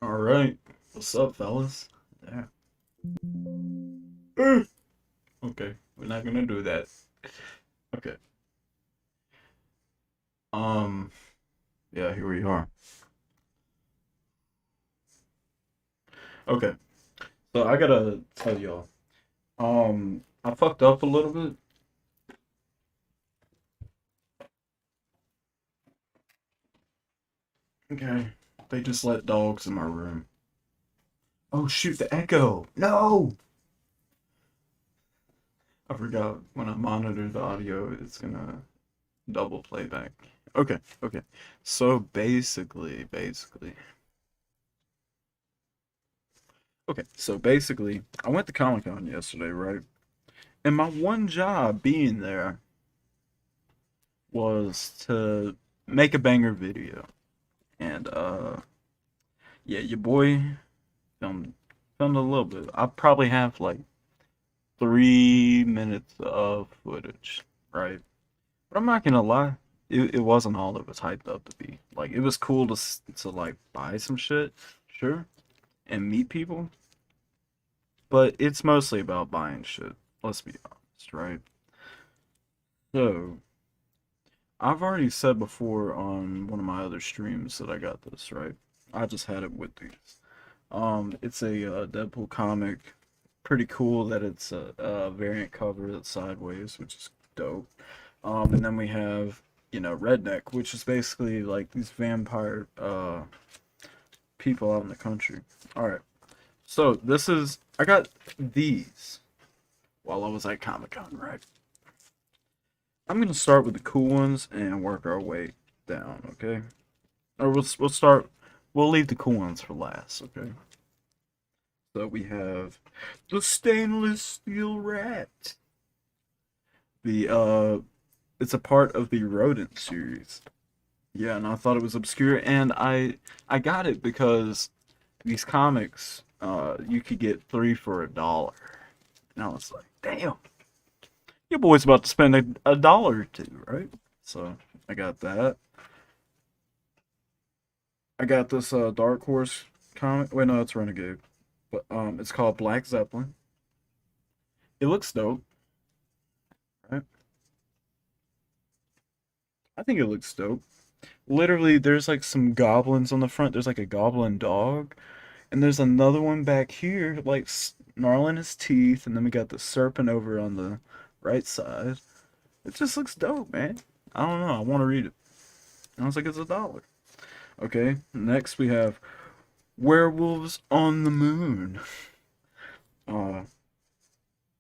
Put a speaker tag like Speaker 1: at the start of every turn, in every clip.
Speaker 1: All right. What's up, fellas? Yeah. Okay, we're not gonna do that. Okay. Um. Yeah, here we are. Okay. So I gotta tell y'all. I fucked up a little bit. Okay. They just let dogs in my room. Oh shoot, the echo. No. I forgot when I monitor the audio, it's gonna double playback. Okay. Okay. So basically, I went to Comic Con yesterday, right? And my one job being there was to make a banger video. And yeah, your boy filmed filmed a little bit. I probably have like 3 minutes of footage, right? But I'm not gonna lie, it wasn't all it was hyped up to be. Like it was cool to like buy some shit, sure, and meet people, but it's mostly about buying shit. Let's be honest, right? So I've already said before on one of my other streams that I got this, right? I just had it with these. It's a Deadpool comic. Pretty cool that it's a variant cover that's sideways, which is dope. And then we have, Redneck, which is basically like these vampire people out in the country. All right. So I got these while I was at Comic Con, right? I'm gonna start with the cool ones and work our way down, okay? Or we'll start. We'll leave the cool ones for last, okay? So we have the stainless steel rat. The it's a part of the rodent series. Yeah, and I thought it was obscure, and I got it because these comics, you could get three for $1, and I was like, damn, your boy's about to spend a dollar or two, right? So I got that. I got this Dark Horse comic. Wait, no, it's Renegade, but it's called Black Zeppelin. It looks dope, right? I think it looks dope. Literally, there's like some goblins on the front. There's like a goblin dog, and there's another one back here, like snarling his teeth, and then we got the serpent over on the right side. It just looks dope, man. I don't know. I want to read it. I was like, it's $1. Okay, next we have Werewolves on the Moon. Uh,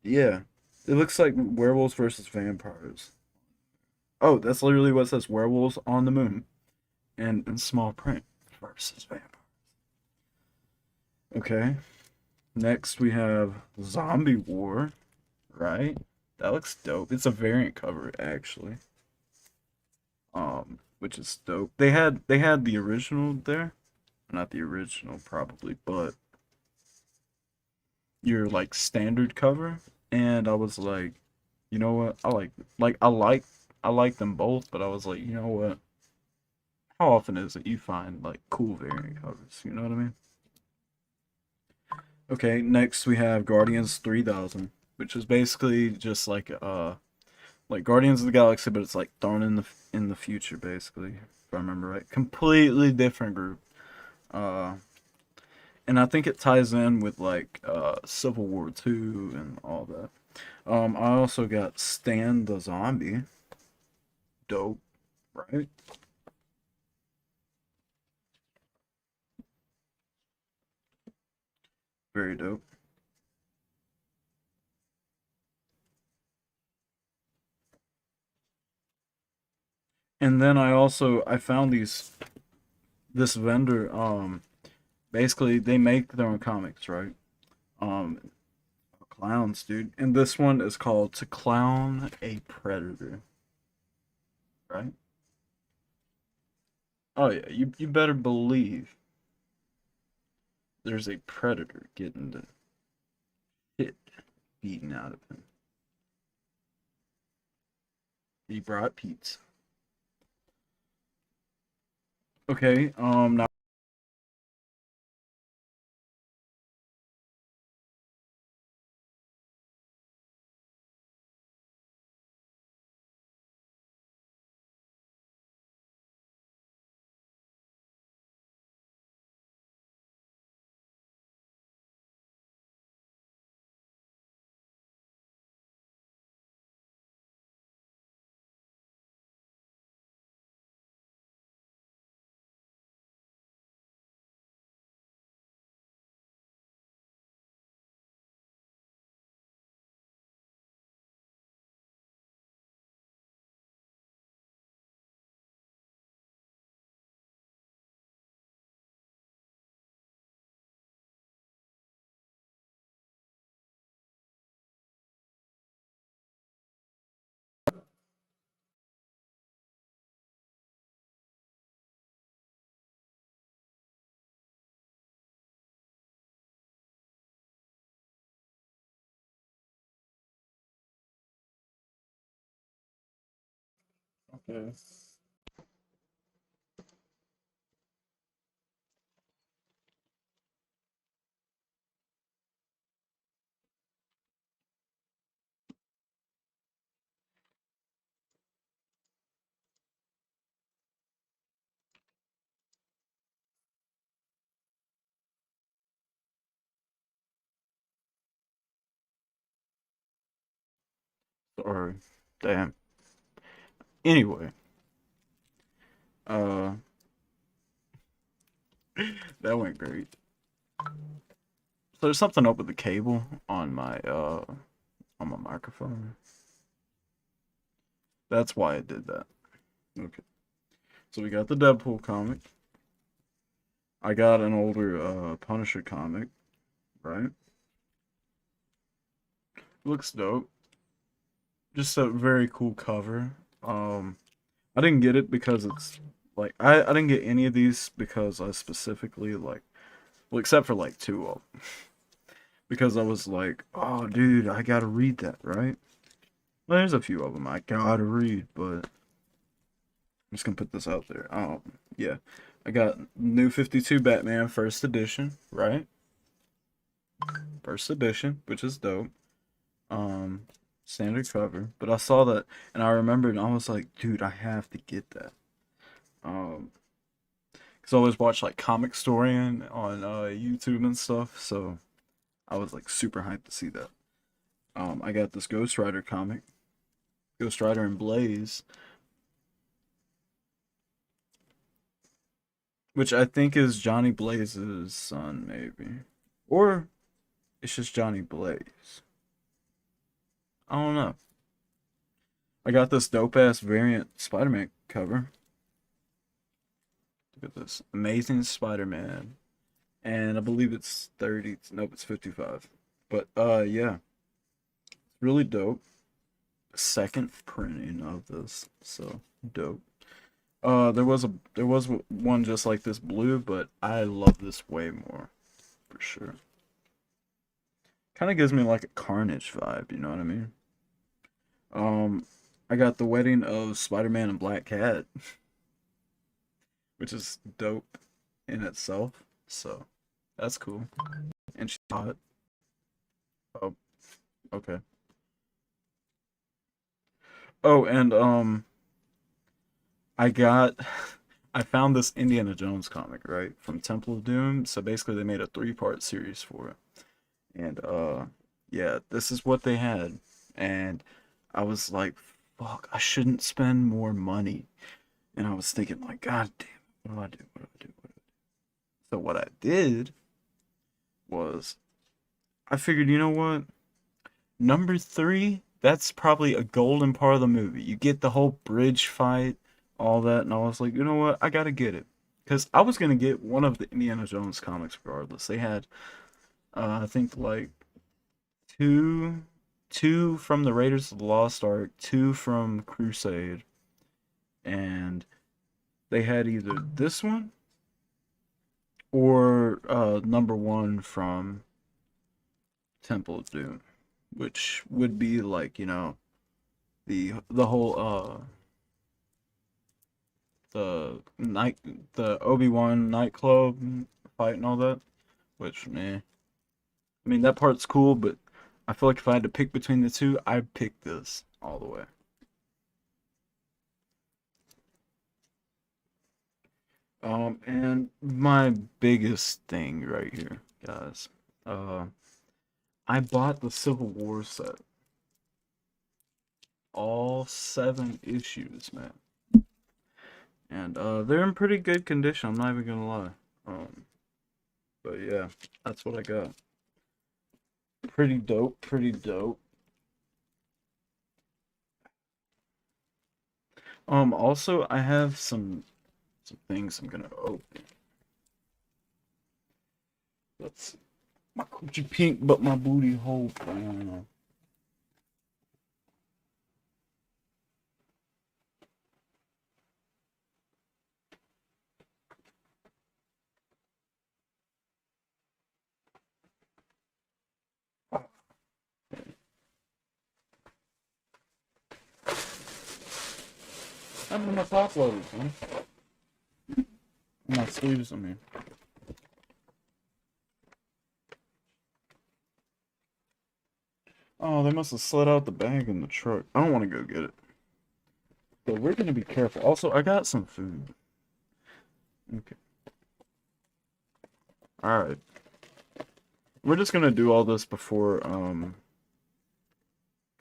Speaker 1: yeah, it looks like werewolves versus vampires. Oh, that's literally what it says: Werewolves on the Moon, and in small print versus vampires. Okay, next we have Zombie War. Right? That looks dope. It's a variant cover actually. Which is dope. They had the original there. Not the original probably, but your like standard cover. And I was like, you know what? I like them both, but I was like, you know what? How often is it you find like cool variant covers? You know what I mean? Okay, next we have Guardians 3000, which is basically just like Guardians of the Galaxy, but it's like thrown in the future, basically. If I remember right, completely different group. Uh, and I think it ties in with like Civil War II and all that. I also got Stan the Zombie. Dope, right? Very dope. And then I found this vendor. Basically they make their own comics, right? Um, Clowns, dude. And this one is called "To Clown a Predator," right? Oh yeah, you better believe there's a predator getting the shit beaten out of him. He brought pizza. Okay, now Okay. Sorry. Damn. Anyway, uh, that went great. So there's something up with the cable on my microphone. That's why it did that. Okay. So we got the Deadpool comic. I got an older Punisher comic, right? Looks dope. Just a very cool cover. Um, I didn't get it because it's like I didn't get any of these because I specifically like well except for like two of them because I was like, oh dude, I gotta read that, right? Well, there's a few of them I gotta read, but I'm just gonna put this out there. Yeah, I got New 52 Batman first edition, right? First edition, which is dope. Um, Standard cover, but I saw that and I remembered and I was like, dude, I have to get that. Um, because I always watch like Comic Storian on YouTube and stuff, so I was like super hyped to see that. I got this Ghost Rider comic, Ghost Rider and Blaze, which I think is Johnny Blaze's son, maybe, or it's just Johnny Blaze. I don't know. I got this dope ass variant Spider-Man cover. Look at this, Amazing Spider-Man, and I believe it's 30. Nope, it's 55. But yeah, really dope. Second printing of this, so dope. There was one just like this blue, but I love this way more for sure. Kind of gives me like a Carnage vibe, you know what I mean? Um, I got the wedding of Spider-Man and Black Cat, which is dope in itself. So that's cool. And she's hot. Oh, okay. Oh, and I got I found this Indiana Jones comic, right? From Temple of Doom. So basically they made a three-part series for it. And yeah, this is what they had. And I was like, fuck, I shouldn't spend more money. And I was thinking like, God damn, what do I do? What do I do? What do I do? So what I did was I figured, you know what? Number three, that's probably a golden part of the movie. You get the whole bridge fight, all that, and I was like, you know what? I gotta get it. Because I was gonna get one of the Indiana Jones comics regardless. They had I think like two two from the Raiders of the Lost Ark, two from Crusade, and they had either this one or number one from Temple of Doom, which would be like, you know, the whole the night the Obi-Wan nightclub fight and all that, which I mean that part's cool, but I feel like if I had to pick between the two, I'd pick this all the way. And my biggest thing right here, guys. Uh, I bought the Civil War set, all 7 issues, man, and they're in pretty good condition. I'm not even gonna lie. Um, but yeah, that's what I got. Pretty dope. Pretty dope. Also, I have some things I'm gonna open. Let's see. My coochie pink, but my booty hole brown. I'm in my top loaders, man. My sleeves, I mean. Oh, they must have slid out the bag in the truck. I don't want to go get it. But we're gonna be careful. Also, I got some food. Okay. Alright. We're just gonna do all this before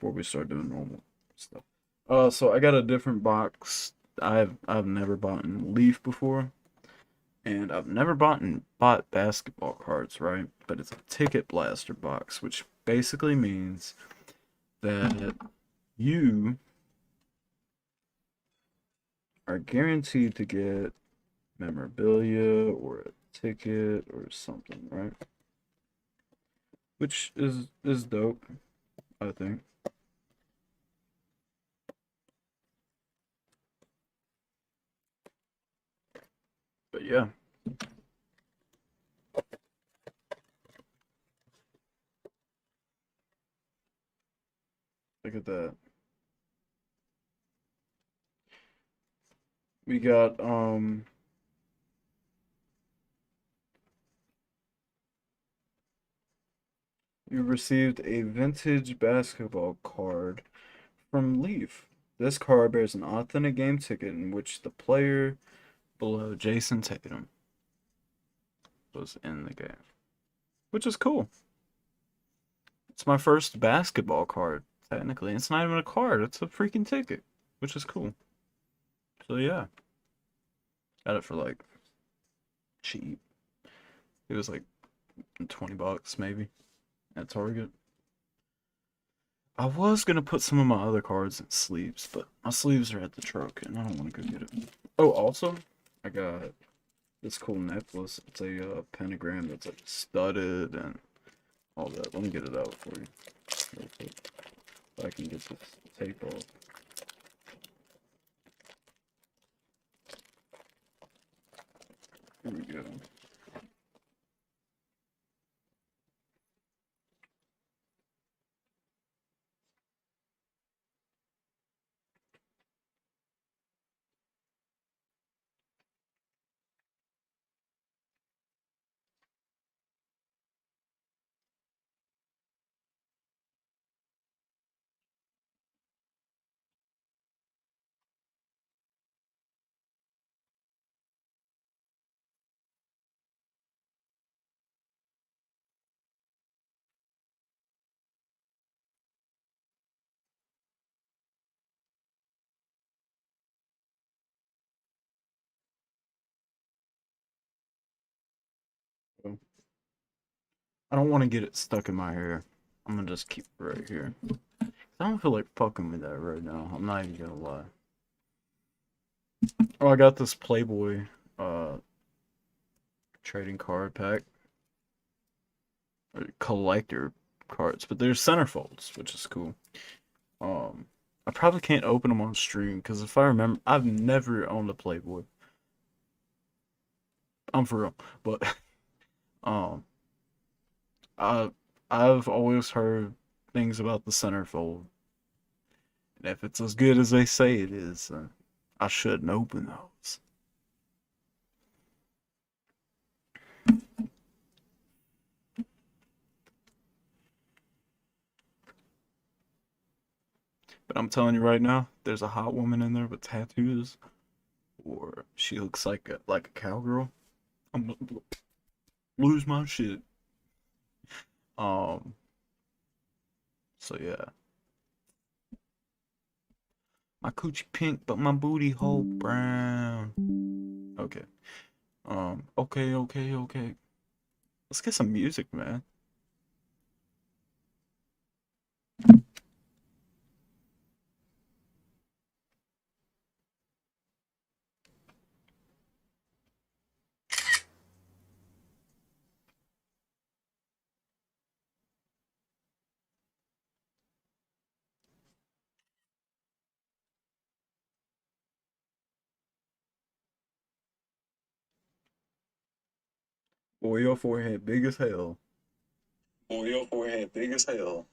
Speaker 1: we start doing normal stuff. So I got a different box. I've never bought in Leaf before. And I've never bought basketball cards, right? But it's a Ticket Blaster box, which basically means that you are guaranteed to get memorabilia or a ticket or something, right? Which is dope, I think. But yeah, look at that. We got you received a vintage basketball card from Leaf. This card bears an authentic game ticket in which the player below Jason Tatum was in the game, which is cool. It's my first basketball card, technically. It's not even a card, it's a freaking ticket, which is cool. So yeah, got it for like cheap. It was like $20 maybe at Target. I was gonna put some of my other cards in sleeves, but my sleeves are at the truck and I don't want to go get it. Oh, also, I got this cool necklace. It's a pentagram that's like studded and all that. Let me get it out for you real quick so I can get this tape off. Here we go. I don't want to get it stuck in my hair. I'm gonna just keep it right here. I don't feel like fucking with that right now. I'm not even gonna lie. Oh, I got this Playboy uh trading card pack. Or collector cards, but they're centerfolds, which is cool. Um I probably can't open them on stream because if I remember, I've never owned a Playboy. I'm for real, but um, I I've always heard things about the centerfold, and if it's as good as they say it is, I shouldn't open those. But I'm telling you right now, there's a hot woman in there with tattoos, or she looks like a cowgirl. I'm gonna lose my shit. Um, so yeah, my coochie pink, but my booty hole brown. Okay. Okay. Let's get some music, man. Boy, your forehead big as hell. Boy, your forehead big as hell.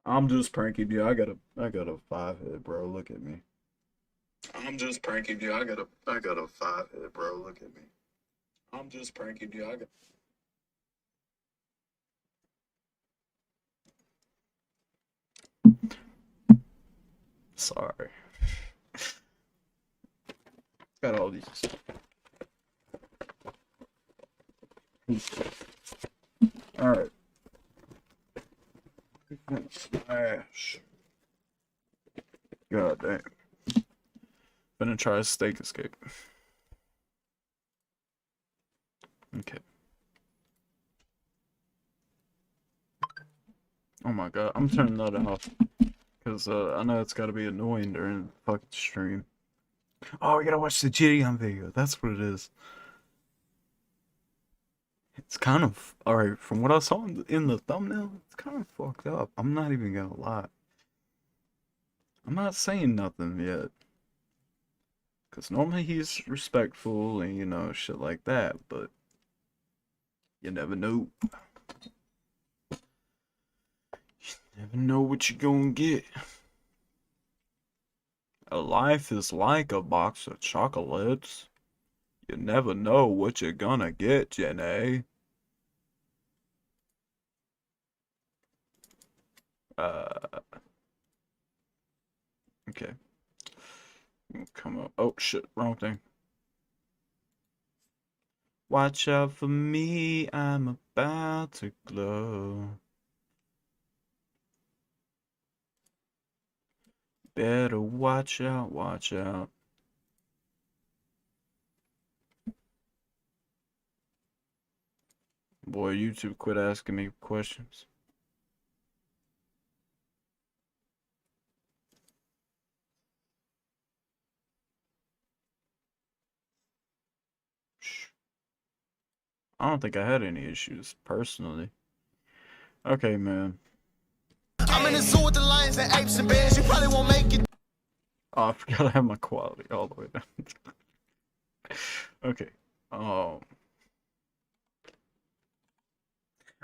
Speaker 1: I'm just pranking you. I got a 5 head, bro. Look at me. I'm just pranking you. I got a 5 head, bro. Look at me. I'm just pranking you. I got. Sorry. Got all these. All right. Smash. God damn. Gonna try a steak escape. Okay. Oh my god, I'm turning that off. Because I know it's gotta be annoying during the fucking stream. Oh, we gotta watch the Gideon video. That's what it is. It's kind of alright. From what I saw in the thumbnail, it's kind of fucked up. I'm not even gonna lie. I'm not saying nothing yet. Because normally he's respectful and, you know, shit like that. But you never know. You never know what you're gonna get. A life is like a box of chocolates. You never know what you're gonna get, Jenny. Okay. Come up. Oh shit, wrong thing. Watch out for me, I'm about to glow. Better watch out, watch out. Boy, YouTube, quit asking me questions. Shh. I don't think I had any issues, personally. Okay, man. I'm in the zoo with the lions and apes and bears. You probably won't make it. Oh, I forgot I have my quality all the way down. Okay.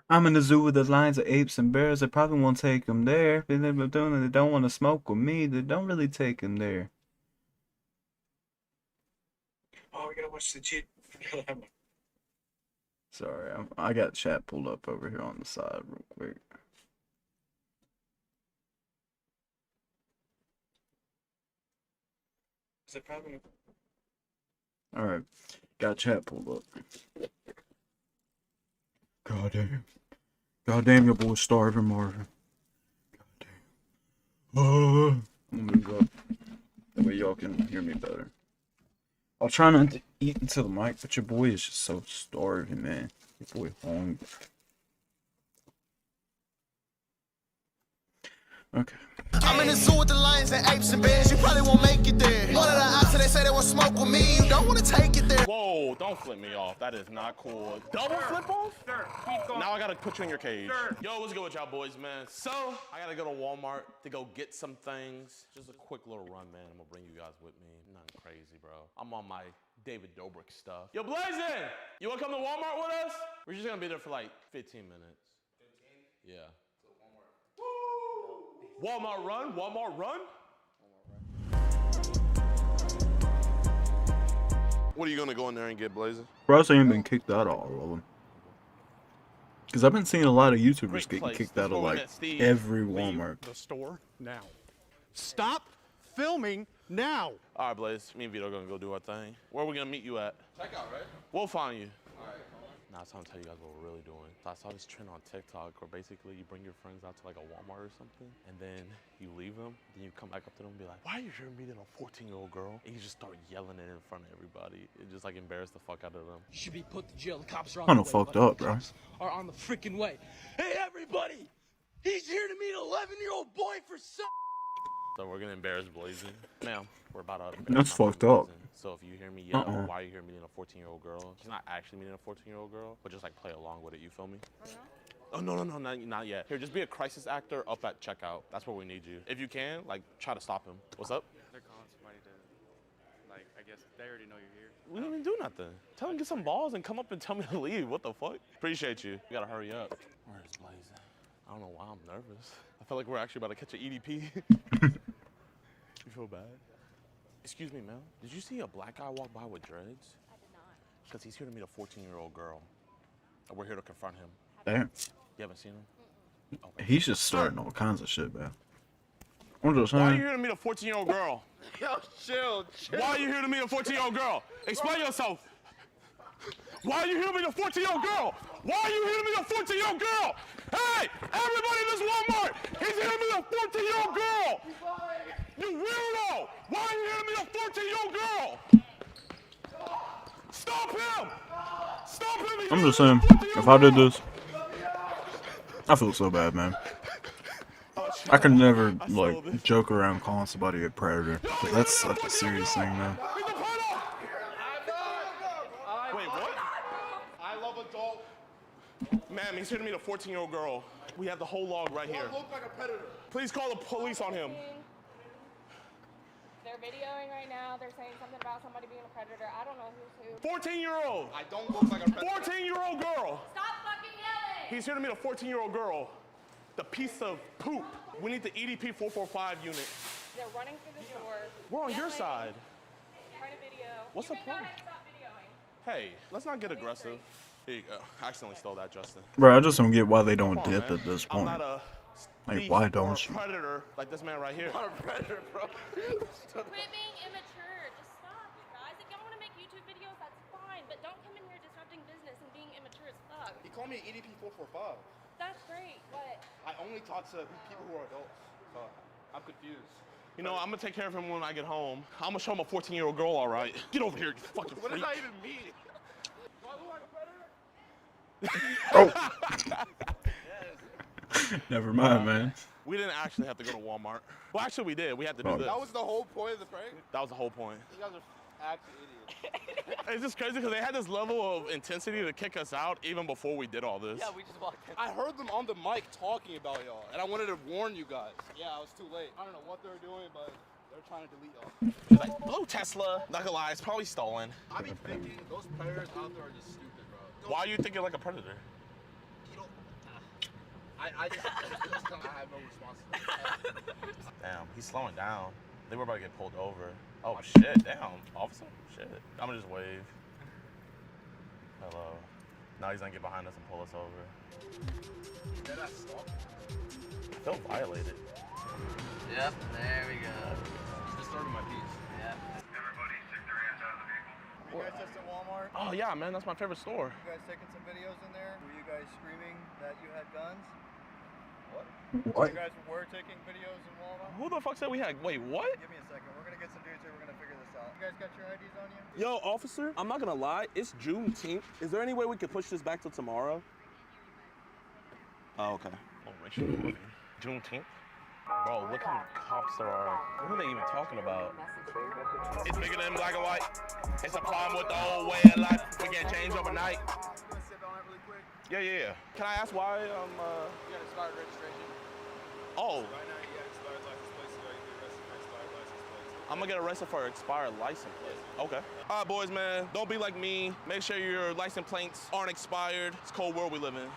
Speaker 1: I'm in the zoo with the lions of apes and bears. They probably won't take them there. If they don't want to smoke with me, they don't really take them there. Oh, we gotta watch the cheat. Sorry, I got chat pulled up over here on the side real quick. Is it probably? All right, got chat pulled up. God damn, your boy's starving, Marvin. God damn. I'm gonna move up. That way y'all can hear me better. I'll try not to eat into the mic, but your boy is just so starving, man. Your boy hungry. Okay. I'm in the zoo with the lions and apes and bears. You probably won't make it there. One of the options, they say they want to smoke with me. You don't want to take it there.
Speaker 2: Whoa, don't flip me off. That is not cool. Double flip off?
Speaker 3: Sir, keep going.
Speaker 2: Now I gotta put you in your cage.
Speaker 3: Sir.
Speaker 2: Yo, what's good with y'all boys, man? So, I gotta go to Walmart to go get some things. Just a quick little run, man. I'm gonna bring you guys with me. Nothing crazy, bro. I'm on my David Dobrik stuff. Yo, Blazin'! You wanna come to Walmart with us? We're just gonna be there for like 15 minutes. 15? Yeah. So Walmart run? Walmart run? What are you gonna go in there and get, Blazin'?
Speaker 1: Bro, I ain't been kicked out of all of them. Because I've been seeing a lot of YouTubers getting kicked out of like every Walmart.
Speaker 3: The store now. Stop filming now.
Speaker 2: All right, Blaze. Me and Vito are gonna go do our thing. Where are we gonna meet you at?
Speaker 4: Checkout, right?
Speaker 2: We'll find you.
Speaker 4: All right.
Speaker 2: Now it's time to tell you guys what we're really doing. So I saw this trend on TikTok where basically you bring your friends out to like a Walmart or something, and then you leave them, then you come back up to them and be like, "Why are you here meeting a 14-year-old girl?" And you just start yelling it in front of everybody. It just like embarrass the fuck out of them.
Speaker 5: You should be put to jail. The cops are on
Speaker 1: Kinda
Speaker 5: the way.
Speaker 1: fucked
Speaker 5: buddy.
Speaker 1: up,
Speaker 5: The
Speaker 1: bro.
Speaker 5: cops are on the freaking way. Hey, everybody! He's here to meet an 11-year-old boy for some.
Speaker 2: So we're gonna embarrass Blazin'. Ma'am, we're about to
Speaker 1: That's
Speaker 2: embarrass my
Speaker 1: fucked
Speaker 2: friend
Speaker 1: up.
Speaker 2: Blazin'. So if you hear me yell,
Speaker 1: Uh-uh.
Speaker 2: "Why are you here meeting a 14-year-old girl?" She's not actually meeting a 14-year-old girl, but just like play along with it. You feel me? Oh, no, not yet. Here, just be a crisis actor up at checkout. That's where we need you. If you can, like, try to stop him. What's up?
Speaker 6: They're calling somebody to, like, I guess they already know you're here.
Speaker 2: We didn't even do nothing. Tell him to get some balls and come up and tell me to leave. What the fuck? Appreciate you. You gotta hurry up. Where's Blazin'? I don't know why I'm nervous. I feel like we're actually about to catch an EDP. You feel bad? Excuse me, ma'am. Did you see a black guy walk by with dreads?
Speaker 4: I did not.
Speaker 2: Because he's here to meet a 14-year-old girl. And we're here to confront him.
Speaker 1: Damn.
Speaker 2: You haven't seen him? Okay.
Speaker 1: He's just starting all kinds of shit, man. I'm just
Speaker 2: Why are you
Speaker 1: saying.
Speaker 2: here to meet a 14-year-old girl?
Speaker 3: Yo, chill.
Speaker 2: Why are you here to meet a 14-year-old girl? Explain yourself. Why are you here to meet a 14-year-old girl? Why are you here to meet a 14-year-old girl? Hey, everybody in this Walmart, he's here to meet a 14-year-old girl. You weirdo. Why are you here to meet a 14-year-old girl? Stop him. Stop him. He's
Speaker 1: I'm
Speaker 2: here
Speaker 1: just
Speaker 2: to
Speaker 1: saying.
Speaker 2: meet a 14-year-old
Speaker 1: If I did
Speaker 2: girl.
Speaker 1: this, I feel so bad, man. I could never like joke around calling somebody a predator. But that's such a serious thing, man.
Speaker 2: He's a predator. Wait, what?
Speaker 3: I love adult.
Speaker 2: Ma'am, he's here to meet a 14-year-old girl. We have the whole log right here.
Speaker 3: Look like a predator.
Speaker 2: Please call the police on him.
Speaker 4: They're videoing right now. They're saying something about somebody being a predator. I don't know who's who.
Speaker 2: 14-year-old.
Speaker 3: I don't look like a predator.
Speaker 2: 14-year-old girl.
Speaker 4: Stop fucking yelling!
Speaker 2: He's here to meet a 14-year-old girl. The piece of poop. We need the EDP 445 unit.
Speaker 4: They're running through the door.
Speaker 2: We're on your
Speaker 4: yelling,
Speaker 2: side.
Speaker 4: Trying to video.
Speaker 2: What's
Speaker 4: you
Speaker 2: the
Speaker 4: can
Speaker 2: problem?
Speaker 4: Go ahead and stop videoing.
Speaker 2: Hey, let's not get aggressive. Here you go. I accidentally stole that, Justin.
Speaker 1: Bro, I just don't get why they don't
Speaker 2: Come on,
Speaker 1: dip
Speaker 2: man.
Speaker 1: at this
Speaker 2: I'm
Speaker 1: point.
Speaker 2: not a
Speaker 1: Like,
Speaker 2: thief
Speaker 1: why
Speaker 2: or
Speaker 1: don't
Speaker 2: a
Speaker 1: you?
Speaker 2: predator like this man right here.
Speaker 3: I'm a predator, bro.
Speaker 4: Quit being immature. Just stop, you guys. If y'all want to make YouTube videos, that's fine. But don't come in here disrupting business and being immature as fuck.
Speaker 3: He called me EDP 445.
Speaker 4: That's great, but
Speaker 3: I only talk to people who are adults. So I'm confused.
Speaker 2: You know, I'm gonna take care of him when I get home. I'm gonna show him a 14-year-old girl, all right? Get over here, you fucking
Speaker 3: What does
Speaker 2: freak.
Speaker 3: that even mean? Do I look like a predator?
Speaker 1: Never mind, man.
Speaker 2: We didn't actually have to go to Walmart. Well, actually, we did. We had to do
Speaker 1: Oh.
Speaker 2: this.
Speaker 3: That was the whole point of the prank?
Speaker 2: That was the whole point.
Speaker 3: You guys are actually idiots.
Speaker 2: It's just crazy because they had this level of intensity to kick us out even before we did all this.
Speaker 7: Yeah, we just walked in.
Speaker 3: I heard them on the mic talking about y'all, and I wanted to warn you guys. Yeah, I was too late. I don't know what they were doing, but they're trying to delete y'all.
Speaker 2: He's like, blue Tesla. Not gonna lie, it's probably stolen.
Speaker 3: I be thinking those predators out there are just stupid, bro.
Speaker 2: Why are you thinking like a predator?
Speaker 3: You don't. I just I have no response to that.
Speaker 2: Damn, he's slowing down. They were about to get pulled over. Oh shit, damn, officer? Shit. I'm gonna just wave. Hello. Now he's gonna get behind us and pull us over.
Speaker 3: Yeah, that's stalking.
Speaker 2: I feel violated.
Speaker 7: Yep, there we go.
Speaker 3: Disturbing my peace.
Speaker 7: Yep.
Speaker 8: You guys just at Walmart?
Speaker 2: Oh yeah, man, that's my favorite store.
Speaker 8: You guys taking some videos in there? Were you guys screaming that you had guns?
Speaker 1: What?
Speaker 8: You guys were taking videos in Walmart?
Speaker 2: Who the fuck said we had? Wait, what?
Speaker 8: Give me a second. We're gonna get some dudes here. We're gonna figure this out. You guys got your IDs on you?
Speaker 2: Yo, officer, I'm not gonna lie, it's Juneteenth. Is there any way we could push this back till tomorrow? Oh, okay. Oh, make sure we're looking. Juneteenth? Bro, look how many cops there are. What are they even talking about? It's bigger than black and white. It's a problem with the old way of life. We can't change overnight.
Speaker 8: You gonna sit down really quick?
Speaker 2: Yeah. Can I ask why,
Speaker 3: You got expired registration.
Speaker 2: oh,
Speaker 3: Right now, you got expired license plates. You got to get arrested for expired license plates.
Speaker 2: I'm gonna get arrested for expired license plate. Okay. All right, boys, man. Don't be like me. Make sure your license plates aren't expired. It's a cold world we live in.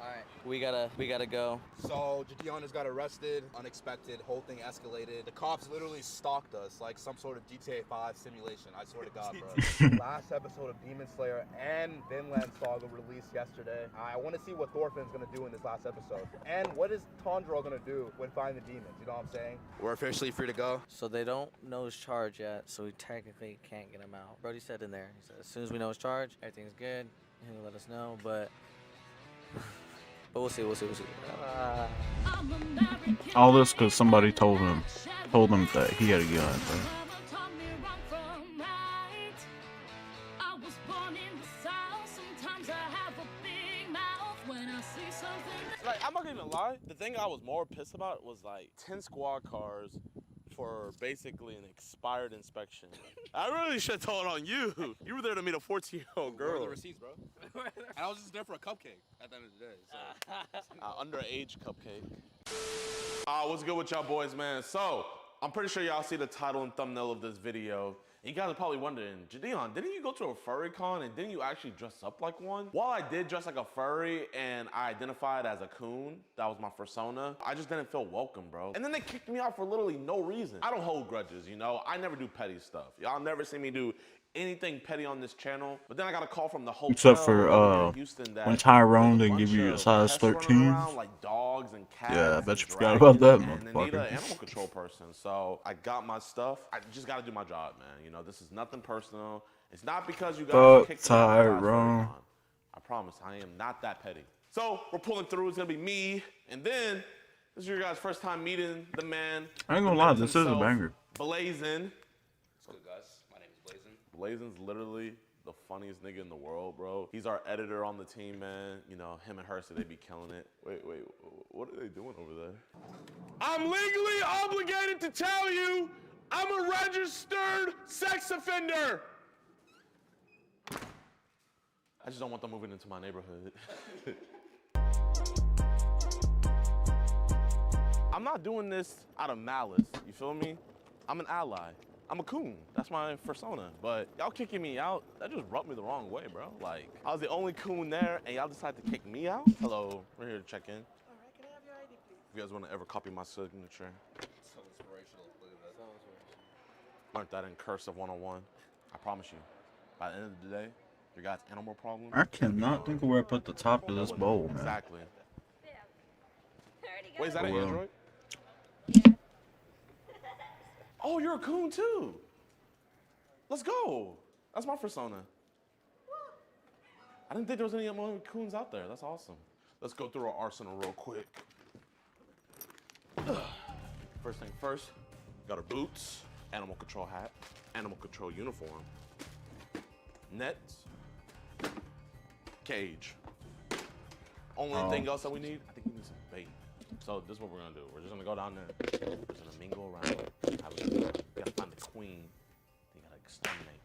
Speaker 7: All right, we gotta go.
Speaker 3: So, Jadiana's got arrested, unexpected, whole thing escalated. The cops literally stalked us like some sort of GTA 5 simulation, I swear to God, bro. Last episode of Demon Slayer and Vinland Saga released yesterday. I want to see what Thorfinn's gonna do in this last episode. And what is Tondro gonna do when finding the demons, you know what I'm saying? We're officially free to go.
Speaker 7: So they don't know his charge yet, so we technically can't get him out. Brody said in there, he said as soon as we know his charge, everything's good. He'll let us know, but we'll see.
Speaker 1: All this because somebody told him that he had a gun, bro.
Speaker 2: Like, I'm not gonna lie. The thing I was more pissed about was like 10 squad cars for basically an expired inspection. I really should have told on you. You were there to meet a 14-year-old
Speaker 3: Where are
Speaker 2: girl.
Speaker 3: the receipts, bro? And I was just there for a cupcake at the end of the day. So.
Speaker 2: Underage cupcake. What's good with y'all boys, man? So, I'm pretty sure y'all see the title and thumbnail of this video. You guys are probably wondering, Jadeon, didn't you go to a furry con and didn't you actually dress up like one? While I did dress like a furry and I identified as a coon, that was my persona, I just didn't feel welcome, bro. And then they kicked me out for literally no reason. I don't hold grudges, you know? I never do petty stuff. Y'all never see me do anything petty on this channel. But then I got a call from the hotel
Speaker 1: Except for,
Speaker 2: over in Houston that
Speaker 1: when Tyrone
Speaker 2: there's a
Speaker 1: didn't give
Speaker 2: bunch
Speaker 1: you a
Speaker 2: of
Speaker 1: size
Speaker 2: pets running
Speaker 1: 13.
Speaker 2: around, like dogs and cats.
Speaker 1: Yeah, I bet
Speaker 2: and
Speaker 1: you forgot about that
Speaker 2: dragons, and they need an
Speaker 1: motherfucker.
Speaker 2: animal control person. So I got my stuff. I just got to do my job, man. You know, this is nothing personal. It's not because you guys
Speaker 1: Fuck
Speaker 2: kicked me out of the
Speaker 1: Tyrone.
Speaker 2: Furry Con. I promise, I am not that petty. So we're pulling through. It's gonna be me, and then this is your guys' first time meeting the man.
Speaker 1: I ain't gonna lie, this is a banger.
Speaker 2: Blazin.
Speaker 3: What's good, guys? My name is Blazin.
Speaker 2: Blazin's literally the funniest nigga in the world, bro. He's our editor on the team, man. You know, him and Hersey, they be killing it. Wait, what are they doing over there? I'm legally obligated to tell you I'm a registered sex offender. I just don't want them moving into my neighborhood. I'm not doing this out of malice, you feel me? I'm an ally. I'm a coon. That's my persona. But y'all kicking me out, that just rubbed me the wrong way, bro. Like, I was the only coon there, and y'all decided to kick me out? Hello, we're here to check in.
Speaker 8: All right, can I have your ID, please?
Speaker 2: If you guys want to ever copy my signature,
Speaker 3: So inspirational. Look at that.
Speaker 2: learned that in Cursive 101. I promise you, by the end of the day, your guys' animal problem.
Speaker 1: I cannot think of where I put the top of this bowl, man.
Speaker 2: Exactly.
Speaker 4: Yeah. I already got
Speaker 2: Wait, is that
Speaker 1: Oh,
Speaker 2: an
Speaker 1: well.
Speaker 2: Android? Oh, you're a coon too. Let's go. That's my persona. I didn't think there was any more coons out there. That's awesome. Let's go through our arsenal real quick. First thing first, got our boots, animal control hat, animal control uniform, nets, cage. Only thing else that we need, I think we need some bait. So this is what we're gonna do. We're just gonna go down there. We're just gonna mingle around, have a good time. We gotta find the queen. You gotta exterminate.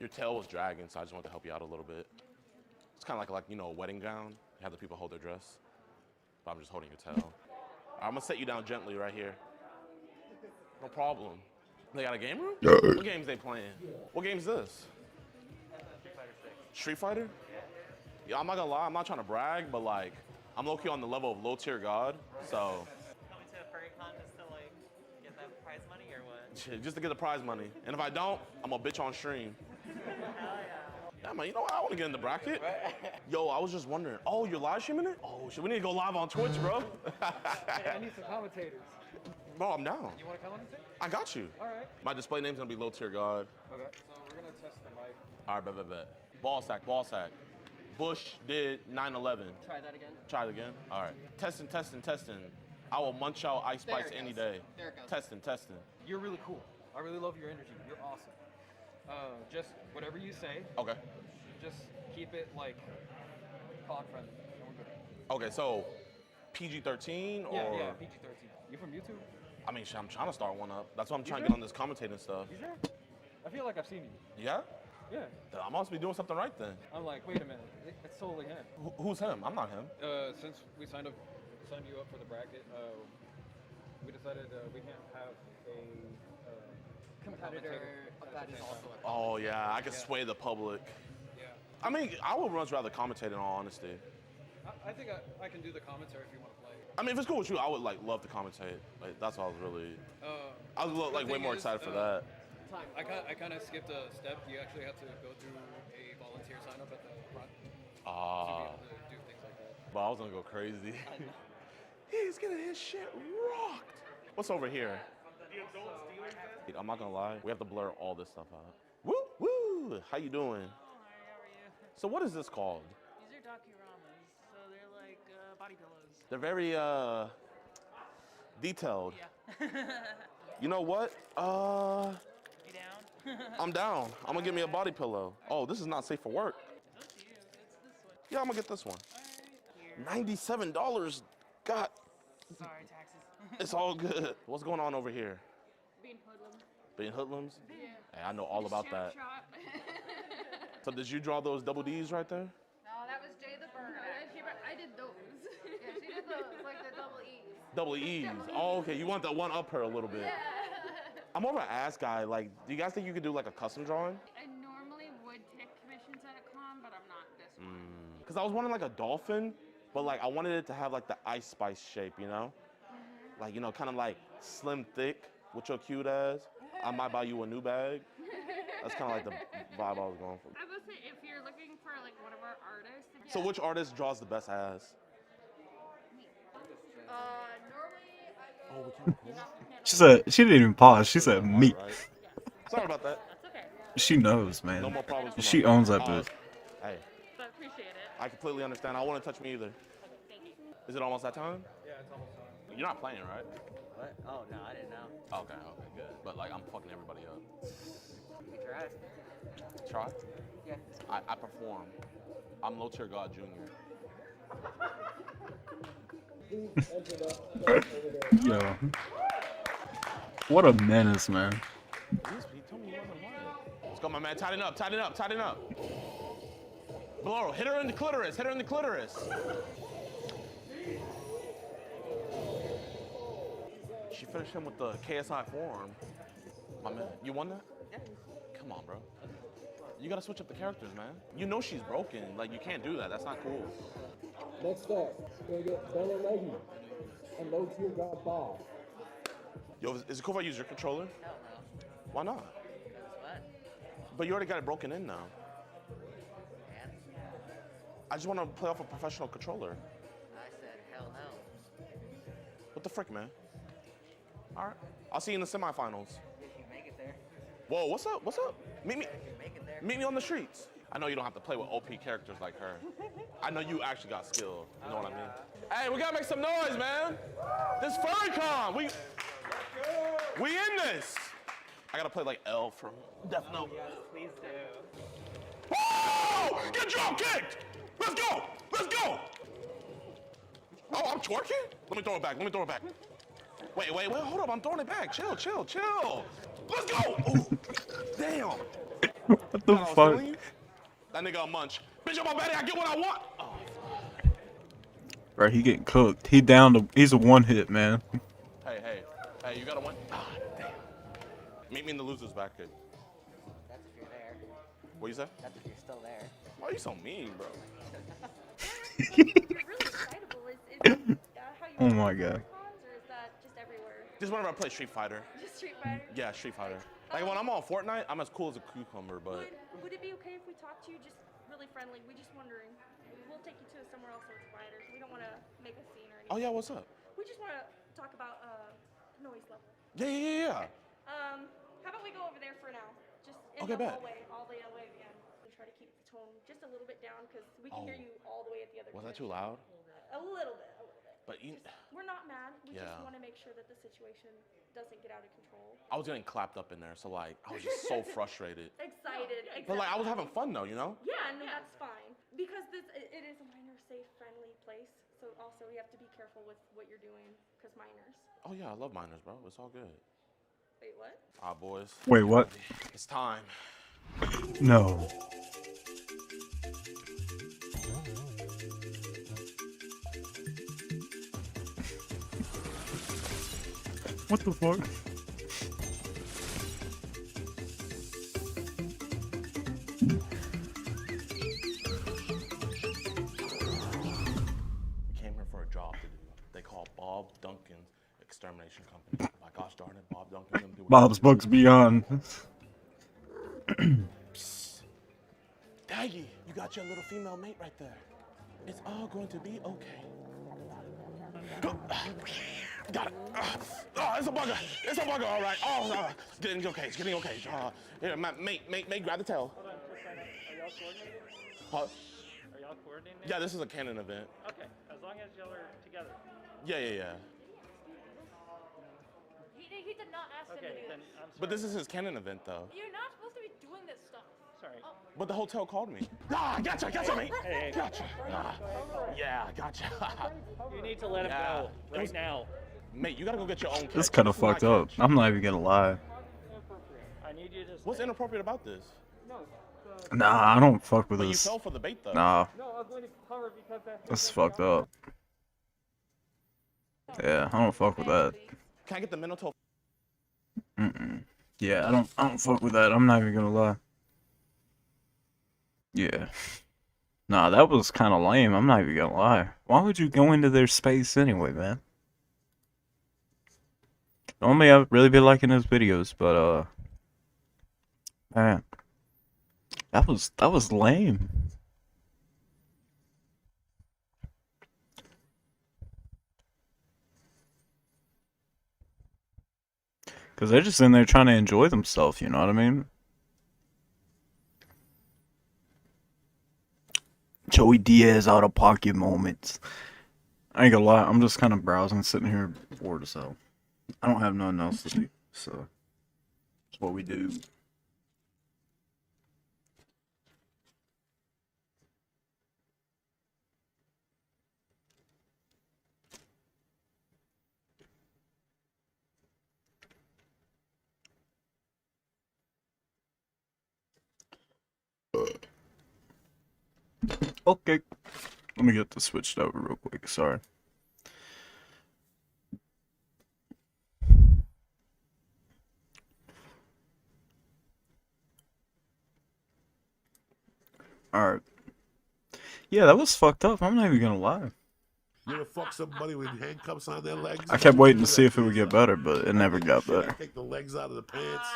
Speaker 2: Your tail was dragging, so I just wanted to help you out a little bit. It's kind of like you know, a wedding gown. You have the people hold their dress, but I'm just holding your tail. All right, I'm gonna set you down gently right here. No problem. They got a game room? What games they playing? What game is this? Street Fighter? Yeah, I'm not gonna lie, I'm not trying to brag, but like, I'm low-key on the level of low-tier god, so.
Speaker 9: Coming to a furry con just to like get that prize money or what?
Speaker 2: Just to get the prize money. And if I don't, I'm gonna bitch on stream.
Speaker 9: Hell yeah.
Speaker 2: Yeah, man, you know what? I wanna get in the bracket. Yo, I was just wondering, oh, you're live streaming it? Oh, shit, we need to go live on Twitch, bro.
Speaker 6: I need some commentators.
Speaker 2: Bro, I'm down.
Speaker 6: You want to commentate?
Speaker 2: I got you.
Speaker 6: All right.
Speaker 2: My display name's gonna be low-tier god.
Speaker 6: Okay. So we're gonna test the mic.
Speaker 2: All right, bet. Ball sack, ball sack. Bush did 9/11.
Speaker 9: Try that again.
Speaker 2: Try it again. All right. Testing. I will munch out Ice
Speaker 9: There
Speaker 2: Spice
Speaker 9: it
Speaker 2: any
Speaker 9: goes.
Speaker 2: day.
Speaker 9: There it goes.
Speaker 2: Testing.
Speaker 6: You're really cool. I really love your energy. You're awesome. Just whatever you say,
Speaker 2: Okay.
Speaker 6: just keep it like pod friendly. And we're good.
Speaker 2: Okay, so PG-13 or?
Speaker 6: Yeah, PG-13. You from YouTube?
Speaker 2: I mean, shit, I'm trying to start one up. That's why I'm trying to
Speaker 6: sure?
Speaker 2: get on this commentating stuff.
Speaker 6: You sure? I feel like I've seen you.
Speaker 2: Yeah?
Speaker 6: Yeah.
Speaker 2: Then I must be doing something right then.
Speaker 6: I'm like, wait a minute. It's totally him.
Speaker 2: Who's him? I'm not him.
Speaker 6: Since we signed you up for the bracket, we decided we can't have a
Speaker 9: Competitor that is also a
Speaker 2: Oh yeah, I can sway the public.
Speaker 6: Yeah.
Speaker 2: I mean, I would much rather commentate in all honesty.
Speaker 6: I think I can do the commentary if you want to play.
Speaker 2: I mean, if it's cool with you, I would like love to commentate. Like that's what I was really. I was like way
Speaker 6: thing
Speaker 2: more
Speaker 6: is,
Speaker 2: excited for that.
Speaker 9: time.
Speaker 6: I kind of skipped a step. You actually have to go through a volunteer sign up at the front to be
Speaker 2: Ah,
Speaker 6: able to do things like that.
Speaker 2: but I was gonna go crazy. He's getting his shit rocked. What's over here? I'm not gonna lie, we have to blur all this stuff out. Woo! How you doing?
Speaker 9: Hi, how are you?
Speaker 2: So what is this called?
Speaker 9: These are docuramas, so they're like body pillows.
Speaker 2: They're very detailed.
Speaker 9: Yeah.
Speaker 2: You know what?
Speaker 9: You down?
Speaker 2: I'm down. I'm gonna get me a body pillow. Oh, this is not safe for work.
Speaker 9: It's up to you. It's this one.
Speaker 2: Yeah, I'm gonna get this one.
Speaker 9: Alright, here.
Speaker 2: $97. God,
Speaker 9: Sorry, taxes.
Speaker 2: it's all good. What's going on over here?
Speaker 4: Being hoodlum.
Speaker 2: Being hoodlums?
Speaker 4: Yeah.
Speaker 2: Hey, I know all about that.
Speaker 4: Shot.
Speaker 2: So did you draw those double D's right there?
Speaker 4: No, that was Jay the Bird. I did those. Yeah, she did the like the double E's.
Speaker 2: Double E's. Oh, okay. You want that one up her a little bit.
Speaker 4: Yeah.
Speaker 2: I'm more of an ass guy. Like, do you guys think you could do like a custom drawing?
Speaker 4: I normally would take commissions at a con, but I'm not this one.
Speaker 2: Because I was wanting like a dolphin, but like I wanted it to have like the Ice Spice shape, you know? Like, you know, kind of like slim thick with your cute ass. I might buy you a new bag. That's kind of like the vibe I was going for.
Speaker 4: I would say if you're looking for like one of our artists.
Speaker 2: So which artist draws the best ass?
Speaker 4: Normally I
Speaker 2: Oh, we can't.
Speaker 1: She said she didn't even pause. She said me.
Speaker 2: Right. Sorry about that.
Speaker 4: That's okay.
Speaker 1: She knows,
Speaker 2: No
Speaker 1: man.
Speaker 2: more problems. for
Speaker 1: She
Speaker 2: my-
Speaker 1: owns that bitch.
Speaker 2: Hey,
Speaker 4: But I appreciate it.
Speaker 2: I completely understand. I wouldn't touch me either.
Speaker 4: Thank you.
Speaker 2: Is it almost that time?
Speaker 6: Yeah, it's almost time.
Speaker 2: You're not playing, right?
Speaker 9: What? Oh, no, I didn't know.
Speaker 2: Okay, good. But like, I'm fucking everybody up.
Speaker 9: We tried.
Speaker 2: Try.
Speaker 9: Yeah.
Speaker 2: I perform. I'm Low Tier God Jr.
Speaker 1: Yo. What a menace, man.
Speaker 2: He told me he wasn't lying. Let's go, my man. Tighten up, tighten up, tighten up. Blow, hit her in the clitoris, hit her in the clitoris. She finished him with the KSI forearm. My man, you won that?
Speaker 9: Yeah.
Speaker 2: Come on, bro. You gotta switch up the characters, man. You know she's broken. Like, you can't do that. That's not cool.
Speaker 5: Next up, we're gonna get Bella Leggy and Low Tier God Bob.
Speaker 2: Yo, is it cool if I use your controller?
Speaker 9: Hell no.
Speaker 2: Why not?
Speaker 9: What?
Speaker 2: But you already got it broken in now.
Speaker 9: Man,
Speaker 2: I just want to play off a professional controller.
Speaker 9: I said hell no.
Speaker 2: What the frick, man? All right. I'll see you in the semifinals.
Speaker 9: If you make it there.
Speaker 2: Whoa, what's up? What's up? Meet me.
Speaker 9: If you make it there.
Speaker 2: Meet me on the streets. I know you don't have to play with OP characters like her. I know you actually got skill. You know what I mean? Hey, we gotta make some noise, man. This FurryCon, we in this. I gotta play like L from Death Note.
Speaker 9: Yes, please do.
Speaker 2: Whoa! Get drop kicked! Let's go! Let's go! Oh, I'm twerking? Let me throw it back. Let me throw it back. Wait, hold up. I'm throwing it back. Chill. Let's go! Ooh. Damn.
Speaker 1: What the
Speaker 2: Thought I was
Speaker 1: fuck?
Speaker 2: feeling you? That nigga a munch. Bitch, I'm a baddie. I get what I want. Oh.
Speaker 1: Bro, he getting cooked. He down to. He's a one hit, man.
Speaker 2: Hey, you got a one? Ah, damn. Meet me in the loser's bracket.
Speaker 9: That's if you're there.
Speaker 2: What you say?
Speaker 9: That's if you're still there.
Speaker 2: Why are you so mean, bro?
Speaker 4: You're really excitable. Is how you
Speaker 1: Oh
Speaker 4: do
Speaker 1: my
Speaker 4: it
Speaker 1: God.
Speaker 4: at cons, or is that just everywhere?
Speaker 2: Just whenever I play Street Fighter.
Speaker 4: Just Street Fighter?
Speaker 2: Yeah, Street Fighter. Like when I'm on Fortnite, I'm as cool as a cucumber, but
Speaker 4: Would it be okay if we talk to you just really friendly? We just wondering. We'll take you to somewhere else so it's quieter. So we don't want to make a scene or anything.
Speaker 2: oh yeah, what's up?
Speaker 4: We just want to talk about noise level.
Speaker 2: Yeah.
Speaker 4: How about we go over there for now? Just in
Speaker 2: Okay,
Speaker 4: the
Speaker 2: bet.
Speaker 4: hallway, all the way again. And try to keep the tone just a little bit down because we can hear
Speaker 2: Oh.
Speaker 4: you all the way at the other.
Speaker 2: Was that too
Speaker 4: connection.
Speaker 2: loud?
Speaker 4: A little bit.
Speaker 2: But you,
Speaker 4: We're not mad. We
Speaker 2: Yeah.
Speaker 4: just want to make sure that the situation doesn't get out of control.
Speaker 2: I was getting clapped up in there, so like I was just so frustrated.
Speaker 4: Excited.
Speaker 2: But like I was having fun though, you know?
Speaker 4: Yeah, no, that's fine. Because it is a minor safe, friendly place. So also we have to be careful with what you're doing because minors.
Speaker 2: Oh yeah, I love minors, bro. It's all good.
Speaker 4: Wait, what?
Speaker 2: Ah, boys.
Speaker 1: Wait, what?
Speaker 2: It's time.
Speaker 1: No. What the fuck?
Speaker 2: We came here for a job to do. They call Bob Duncan's Extermination Company. My gosh darn it, Bob Duncan. Them do
Speaker 1: Bob's Bugs Beyond.
Speaker 2: Daggy, you got your little female mate right there. It's all going to be okay. Got it. Oh, it's a bugger. It's a bugger, all right. Oh, it's getting okay. It's getting okay. Here, mate, grab the tail.
Speaker 6: Hold on, just a second. Are y'all coordinating?
Speaker 2: Huh?
Speaker 6: Are y'all coordinating?
Speaker 2: Yeah, this is a canon event.
Speaker 6: Okay, as long as y'all are together.
Speaker 2: Yeah.
Speaker 4: He did not ask
Speaker 6: Okay,
Speaker 4: him to do
Speaker 6: then
Speaker 4: this.
Speaker 6: I'm sorry.
Speaker 2: But this is his canon event, though.
Speaker 4: You're not supposed to be doing this stuff.
Speaker 6: Sorry.
Speaker 2: But the hotel called me. Ah, gotcha, mate.
Speaker 6: Hey.
Speaker 2: Gotcha. Yeah, gotcha.
Speaker 6: You need to let him
Speaker 2: Yeah.
Speaker 6: go right now.
Speaker 2: Mate, you gotta go get your own catch.
Speaker 1: This kind of
Speaker 2: is my
Speaker 1: fucked up.
Speaker 2: catch.
Speaker 1: I'm not even gonna lie.
Speaker 6: I need you to.
Speaker 2: What's inappropriate about this?
Speaker 1: Nah, I don't fuck with
Speaker 2: But you
Speaker 1: this.
Speaker 2: fell for the bait, though.
Speaker 1: Nah,
Speaker 6: No, I was going to cover because that.
Speaker 1: that's fucked up. Yeah, I don't fuck with that.
Speaker 2: Can I get the Minotaur
Speaker 1: Yeah, I don't fuck with that. I'm not even gonna lie. Yeah. Nah, that was kind of lame. I'm not even gonna lie. Why would you go into their space anyway, man? Normally, I really be liking his videos, but man, that was lame. Cause they're just in there trying to enjoy themselves. You know what I mean? Joey Diaz out of pocket moments. I ain't gonna lie. I'm just kind of browsing, sitting here bored as hell. I don't have nothing else to do, so that's what we do. Okay, let me get this switched over real quick. Sorry. All right. Yeah, that was fucked up. I'm not even gonna lie.
Speaker 10: You ever fuck somebody with handcuffs on their legs?
Speaker 1: I kept waiting to see if it would get better, but it never got
Speaker 10: Shit, I
Speaker 1: better.
Speaker 10: take the legs out of the pants.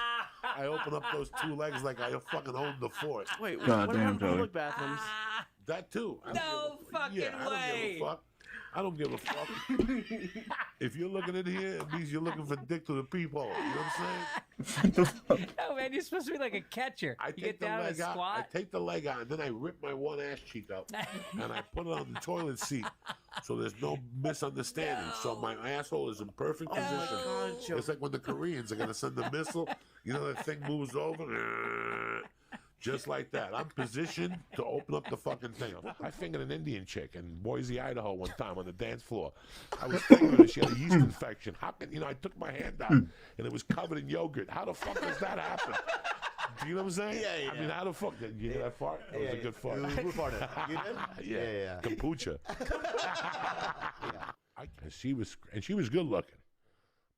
Speaker 10: I open up those two legs like I fucking own the fort.
Speaker 2: Wait,
Speaker 1: God
Speaker 2: what
Speaker 1: damn,
Speaker 2: about
Speaker 1: Joey.
Speaker 2: public bathrooms?
Speaker 10: That too.
Speaker 9: No fucking way.
Speaker 10: I don't give a fuck. If you're looking in here, it means you're looking for dick to the peephole. You know what I'm saying?
Speaker 9: No, man, you're supposed to be like a catcher.
Speaker 10: I
Speaker 9: You
Speaker 10: take
Speaker 9: get
Speaker 10: the
Speaker 9: down and
Speaker 10: leg out. I
Speaker 9: squat.
Speaker 10: take the leg out, and then I rip my one ass cheek up, and I put it on the toilet seat, so there's no misunderstanding. So my asshole is in perfect position.
Speaker 2: God,
Speaker 10: It's like when the Koreans are gonna send a missile. You know that thing moves over. Just like that. I'm positioned to open up the fucking thing. I fingered an Indian chick in Boise, Idaho one time on the dance floor. I was fingering her. She had a yeast infection. How can, I took my hand out and it was covered in yogurt. How the fuck does that happen? Do you know what I'm saying?
Speaker 3: Yeah.
Speaker 10: I mean, how the fuck? Did you hear that fart? That was a good fart.
Speaker 3: It was a good fart. You did?
Speaker 10: Yeah. Kombucha. And she was good looking.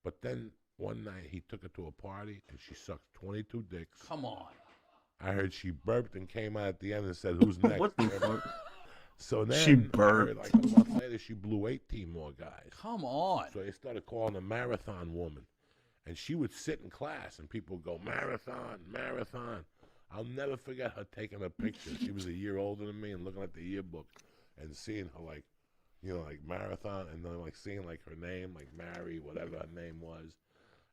Speaker 10: But then one night he took her to a party and she sucked 22 dicks.
Speaker 5: Come on.
Speaker 10: I heard she burped and came out at the end and said, "Who's next?"
Speaker 1: What the fuck?
Speaker 10: So then
Speaker 1: She
Speaker 10: I heard,
Speaker 1: burped.
Speaker 10: like a month later, she blew 18 more guys.
Speaker 5: Come on.
Speaker 10: So they started calling her Marathon Woman. And she would sit in class and people would go, Marathon, Marathon. I'll never forget her taking a picture. She was a year older than me and looking at the yearbook and seeing her like Marathon, and then like seeing like her name, like Mary, whatever her name was,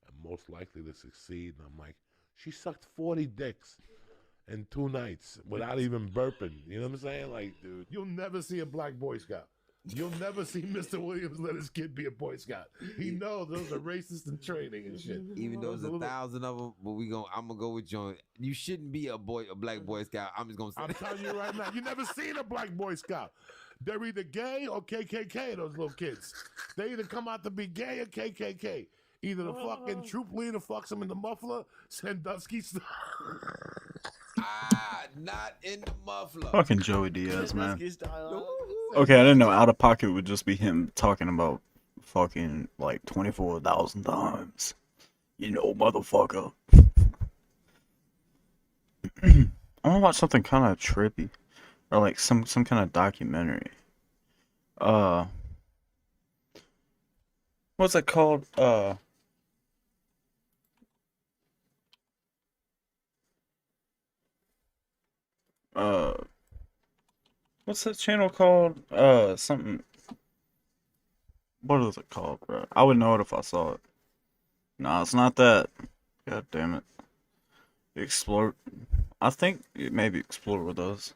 Speaker 10: and most likely to succeed. And I'm like, she sucked 40 dicks in 2 nights without even burping. You know what I'm saying? Like, dude, you'll never see a black Boy Scout. You'll never see Mr. Williams let his kid be a Boy Scout. He knows those are racist in training and shit.
Speaker 11: Even though there's a thousand of them, but I'm gonna go with John. You shouldn't be a black Boy Scout. I'm just gonna say.
Speaker 10: I'm telling you right now, you never seen a black Boy Scout. They're either gay or KKK. Those little kids, they either come out to be gay or KKK. Either the fucking troop leader fucks them in the muffler, Sandusky style.
Speaker 11: Not in the muffler.
Speaker 1: Fucking Joey Diaz, man. Okay, I didn't know Out of Pocket would just be him talking about fucking like 24,000 times. You know, motherfucker. I want to watch something kind of trippy, or like some kind of documentary. What's it called? What's that channel called? Something. What is it called, bro? I would know it if I saw it. Nah, it's not that. God damn it. Explore. I think it maybe Explore with us.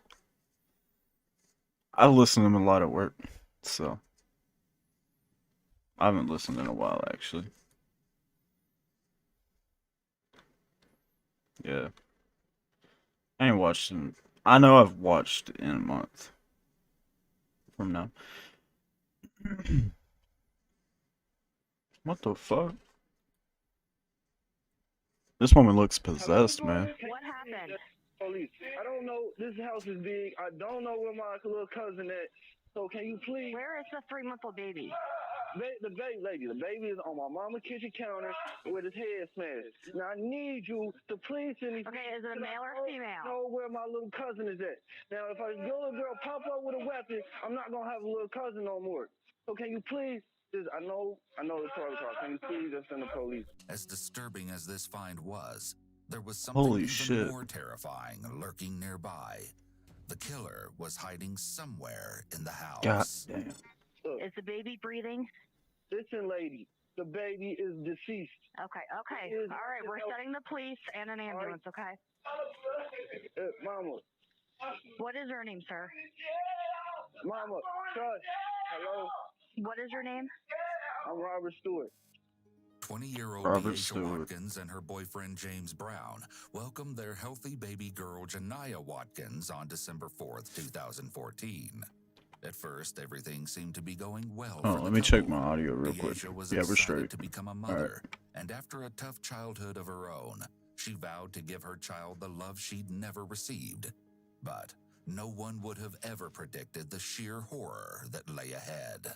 Speaker 1: I listen to them a lot at work, so I haven't listened in a while actually. Yeah. I ain't watched them. I know I've watched in a month from now. What the fuck? This woman looks possessed, man.
Speaker 12: What happened? Police. I don't know. This house is big. I don't know where my little cousin at. So can you please?
Speaker 13: Where is the 3-month-old baby?
Speaker 12: The baby lady, the baby is on my mama's kitchen counter with his head smashed. Now I need you to please send me.
Speaker 4: Okay, is it a male or female?
Speaker 12: Know where my little cousin is at. Now, if a little girl pop up with a weapon, I'm not gonna have a little cousin no more. So can you please? I know it's protocol. Can you please just send the police?
Speaker 13: As disturbing as this find was, there was something
Speaker 1: Holy
Speaker 13: even
Speaker 1: shit.
Speaker 13: more terrifying lurking nearby. The killer was hiding somewhere in the house.
Speaker 1: God damn.
Speaker 4: Is the baby breathing?
Speaker 12: Listen, lady, the baby is deceased.
Speaker 4: Okay. All right, we're setting the police and an ambulance, okay?
Speaker 12: Mama.
Speaker 4: What is your name, sir?
Speaker 12: Mama, shush. Hello?
Speaker 4: What is your name?
Speaker 12: I'm Robert Stewart.
Speaker 13: 20-year-old
Speaker 1: Robert
Speaker 13: Deasia
Speaker 1: Stewart.
Speaker 13: Watkins and her boyfriend James Brown welcomed their healthy baby girl Janiyah Watkins on December 4th, 2014. At first, everything seemed to be going well.
Speaker 1: Oh,
Speaker 13: for
Speaker 1: let
Speaker 13: the
Speaker 1: me check
Speaker 13: couple.
Speaker 1: my audio real quick.
Speaker 13: Deasia was
Speaker 1: Yeah, we're
Speaker 13: excited
Speaker 1: straight.
Speaker 13: to become a
Speaker 1: All
Speaker 13: mother,
Speaker 1: right.
Speaker 13: and after a tough childhood of her own, she vowed to give her child the love she'd never received. But no one would have ever predicted the sheer horror that lay ahead.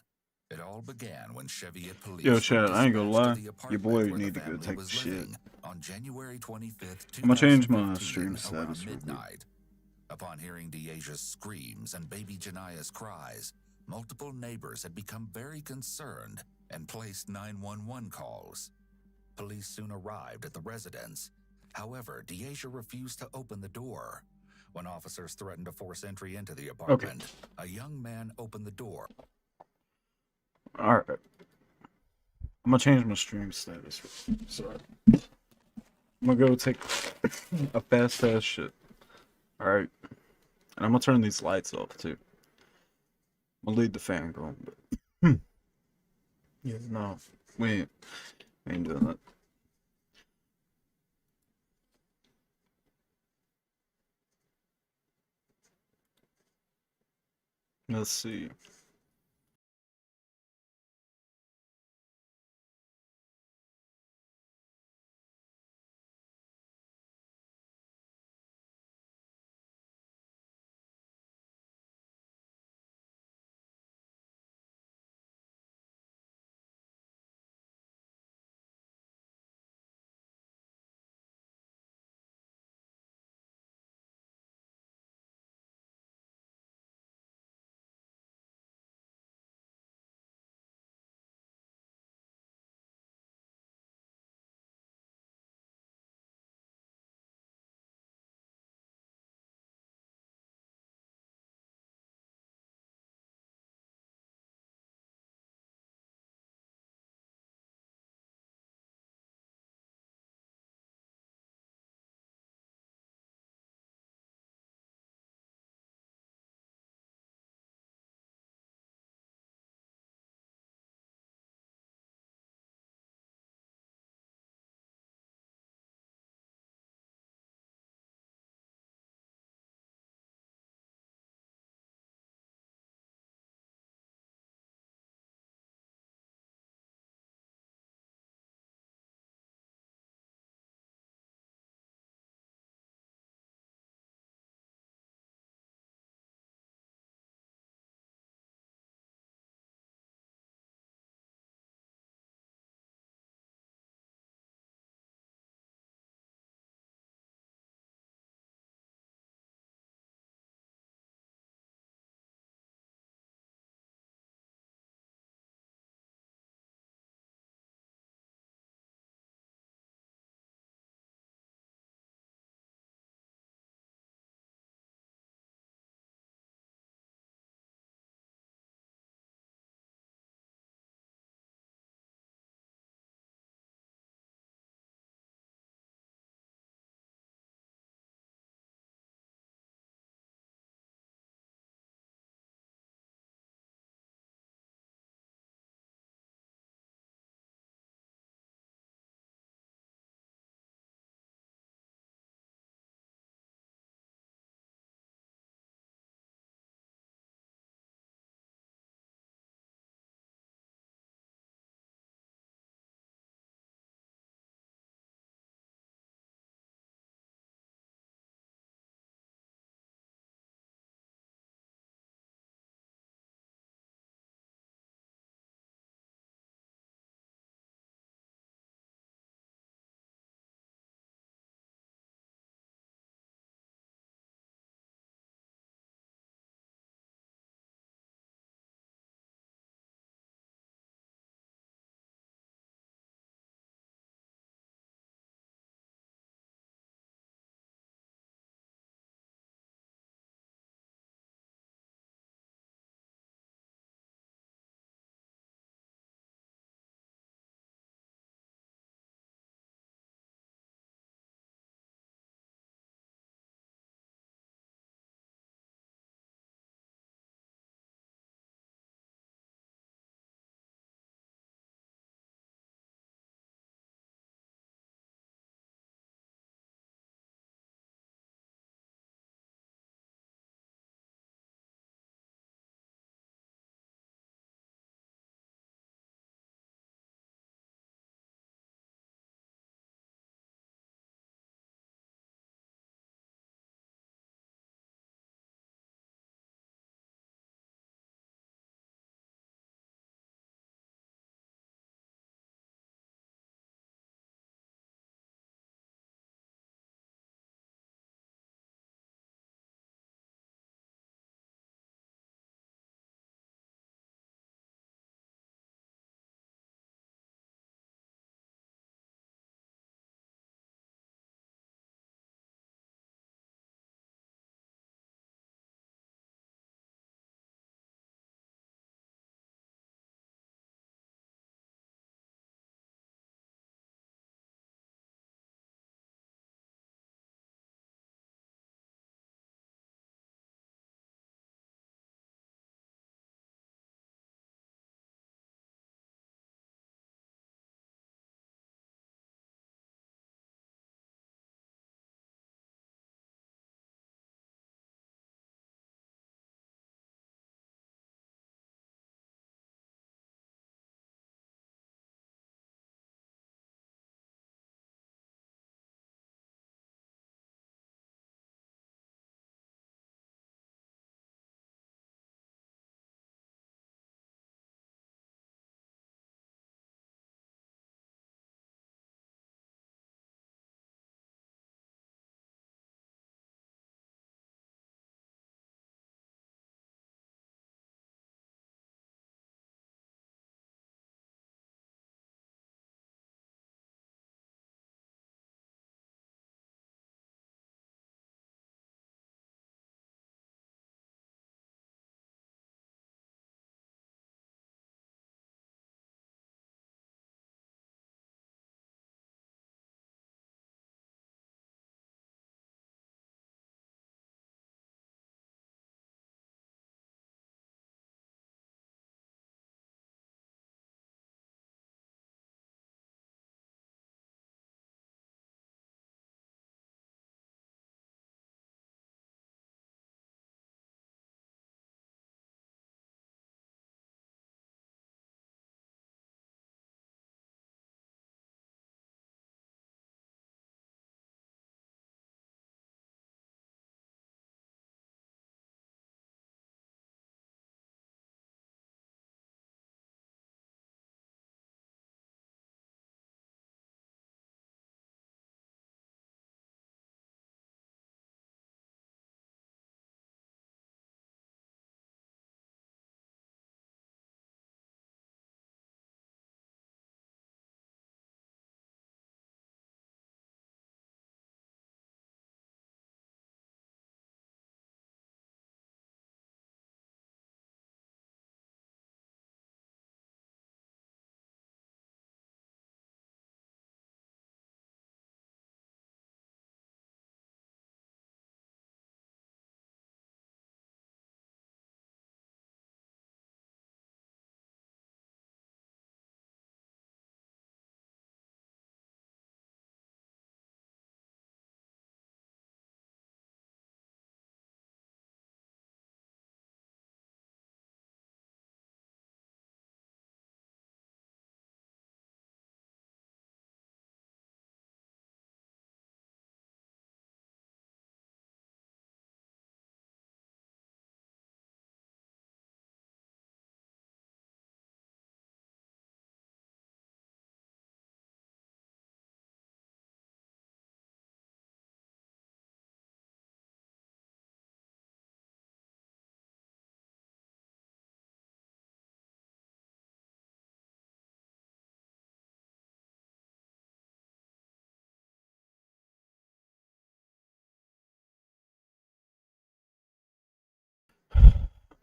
Speaker 13: It all began when Cheviot police
Speaker 1: Yo,
Speaker 13: were
Speaker 1: Chad, I ain't gonna
Speaker 13: dispatched
Speaker 1: lie.
Speaker 13: to the
Speaker 1: Your
Speaker 13: apartment
Speaker 1: boy
Speaker 13: where
Speaker 1: need
Speaker 13: the
Speaker 1: to go
Speaker 13: family
Speaker 1: take a
Speaker 13: was
Speaker 1: shit.
Speaker 13: living on January 25th,
Speaker 1: I'm gonna change my
Speaker 13: 2015,
Speaker 1: stream
Speaker 13: around
Speaker 1: status real quick.
Speaker 13: midnight. Upon hearing Deasia's screams and baby Janiyah's cries, multiple neighbors had become very concerned and placed 911 calls. Police soon arrived at the residence. However, Deasia refused to open the door. When officers threatened to force entry into the apartment, a young man opened the door.
Speaker 1: All right. I'm gonna change my stream status. Sorry. I'm gonna go take a fast ass shit. All right. And I'm gonna turn these lights off too. I'm gonna leave the fan going, but yeah, no, we ain't doing that. Let's see.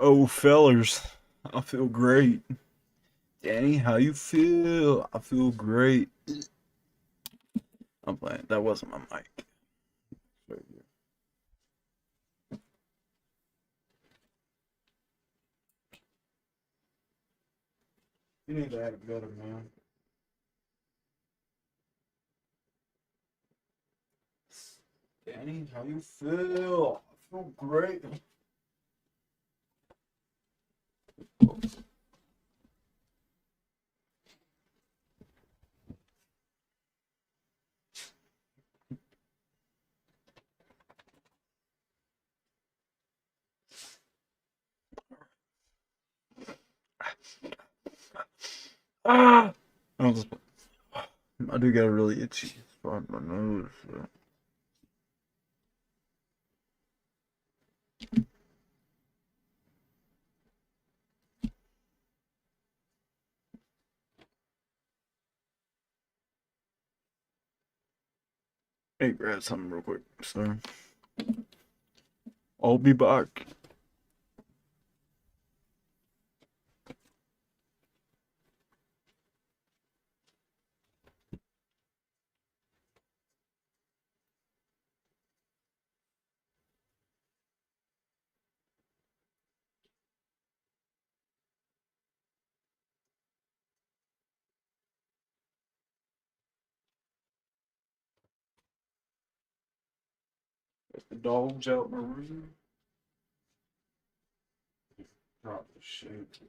Speaker 1: Oh, fellers, I feel great. Danny, how you feel? I feel great. I'm playing. That wasn't my mic. You need to act better, man. Danny, how you feel? I feel great. Ah! I do get a really itchy spot in my nose. So. Hey, grab something real quick, sir. I'll be back. Get the dogs out my room. Drop the shit.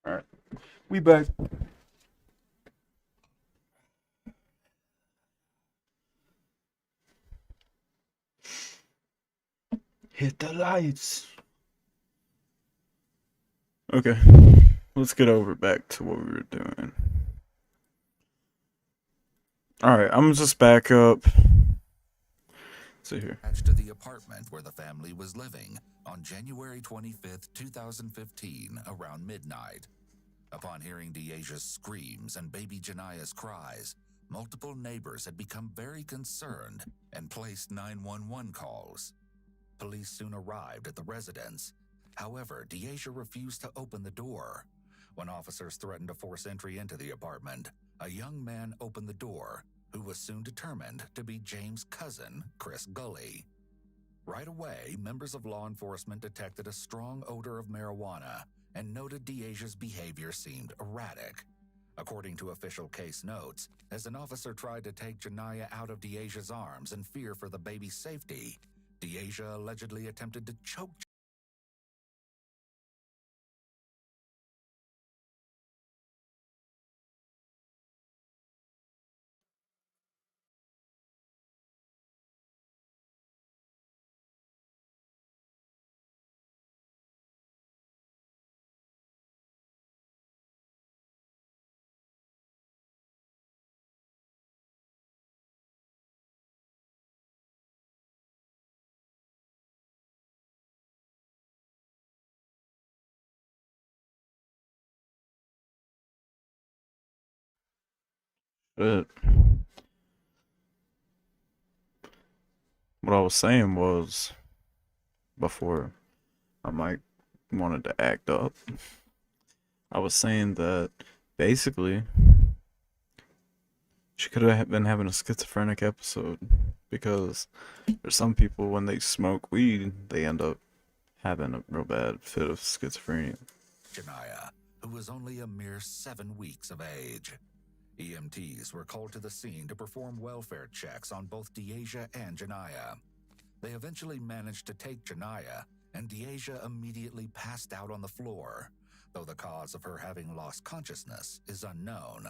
Speaker 1: Alright. We back. Hit the lights. Okay. Let's get over back to what we were doing. Alright, I'm just back up. See here.
Speaker 13: To the apartment where the family was living on January 25th, 2015, around midnight. Upon hearing Deaja's screams and baby Janiah's cries, multiple neighbors had become very concerned and placed 911 calls. Police soon arrived at the residence. However, Deaja refused to open the door. When officers threatened to force entry into the apartment, a young man opened the door, who was soon determined to be James' cousin, Chris Gully. Right away, members of law enforcement detected a strong odor of marijuana and noted Deaja's behavior seemed erratic. According to official case notes, as an officer tried to take Janiah out of Deaja's arms in fear for the baby's safety, Deaja allegedly attempted to choke
Speaker 1: But what I was saying was, before I might wanted to act up, I was saying that basically she could have been having a schizophrenic episode, because there's some people when they smoke weed, they end up having a real bad fit of schizophrenia.
Speaker 13: Janiah, who was only a mere 7 weeks of age. EMTs were called to the scene to perform welfare checks on both Deaja and Janiah. They eventually managed to take Janiah, and Deaja immediately passed out on the floor, though the cause of her having lost consciousness is unknown.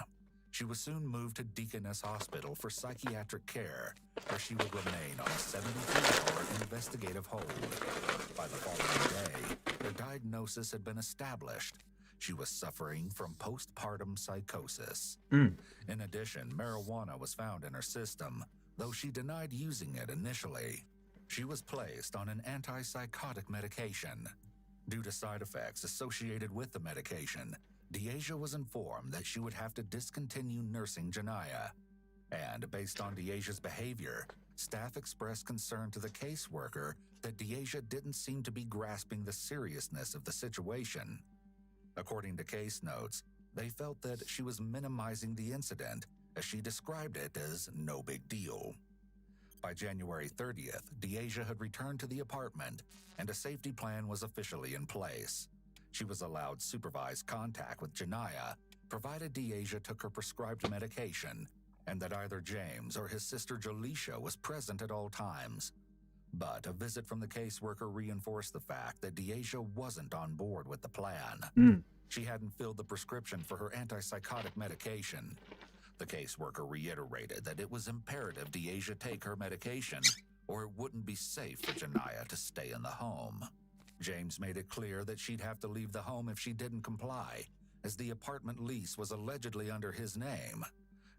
Speaker 13: She was soon moved to Deaconess Hospital for psychiatric care, where she would remain on a 72-hour investigative hold. By the following day, her diagnosis had been established. She was suffering from postpartum psychosis. In addition, marijuana was found in her system, though she denied using it initially. She was placed on an antipsychotic medication. Due to side effects associated with the medication, Deasia was informed that she would have to discontinue nursing Janiyah. And based on Deasia's behavior, staff expressed concern to the caseworker that Deasia didn't seem to be grasping the seriousness of the situation. According to case notes, they felt that she was minimizing the incident, as she described it as no big deal. By January 30th, Deasia had returned to the apartment, and a safety plan was officially in place. She was allowed supervised contact with Janiyah, provided Deasia took her prescribed medication, and that either James or his sister Jaleisha was present at all times. But a visit from the caseworker reinforced the fact that Deasia wasn't on board with the plan. She hadn't filled the prescription for her antipsychotic medication. The caseworker reiterated that it was imperative Deasia take her medication, or it wouldn't be safe for Janiyah to stay in the home. James made it clear that she'd have to leave the home if she didn't comply, as the apartment lease was allegedly under his name.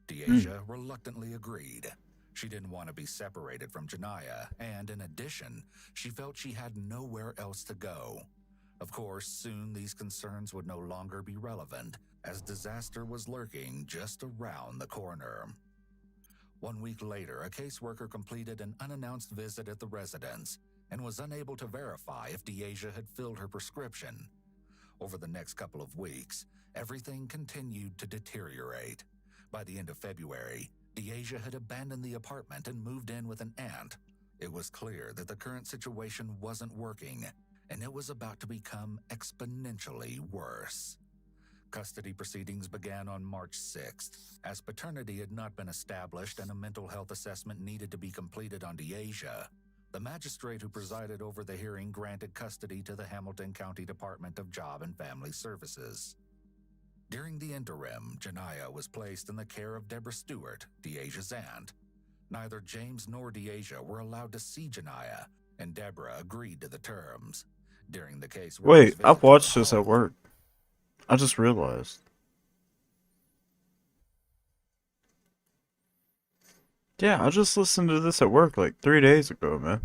Speaker 13: Deasia reluctantly agreed. She didn't want to be separated from Janiyah, and in addition, she felt she had nowhere else to go. Of course, soon these concerns would no longer be relevant, as disaster was lurking just around the corner. 1 week later, a caseworker completed an unannounced visit at the residence and was unable to verify if Deasia had filled her prescription. Over the next couple of weeks, everything continued to deteriorate. By the end of February, Deasia had abandoned the apartment and moved in with an aunt. It was clear that the current situation wasn't working, and it was about to become exponentially worse. Custody proceedings began on March 6th. As paternity had not been established and a mental health assessment needed to be completed on Deasia, the magistrate who presided over the hearing granted custody to the Hamilton County Department of Job and Family Services. During the interim, Janiyah was placed in the care of Deborah Stewart, Deasia's aunt. Neither James nor Deasia were allowed to see Janiyah, and Deborah agreed to the terms. During the case,
Speaker 1: Wait, I've watched this at work. I just realized. Yeah, I just listened to this at work like 3 days ago, man.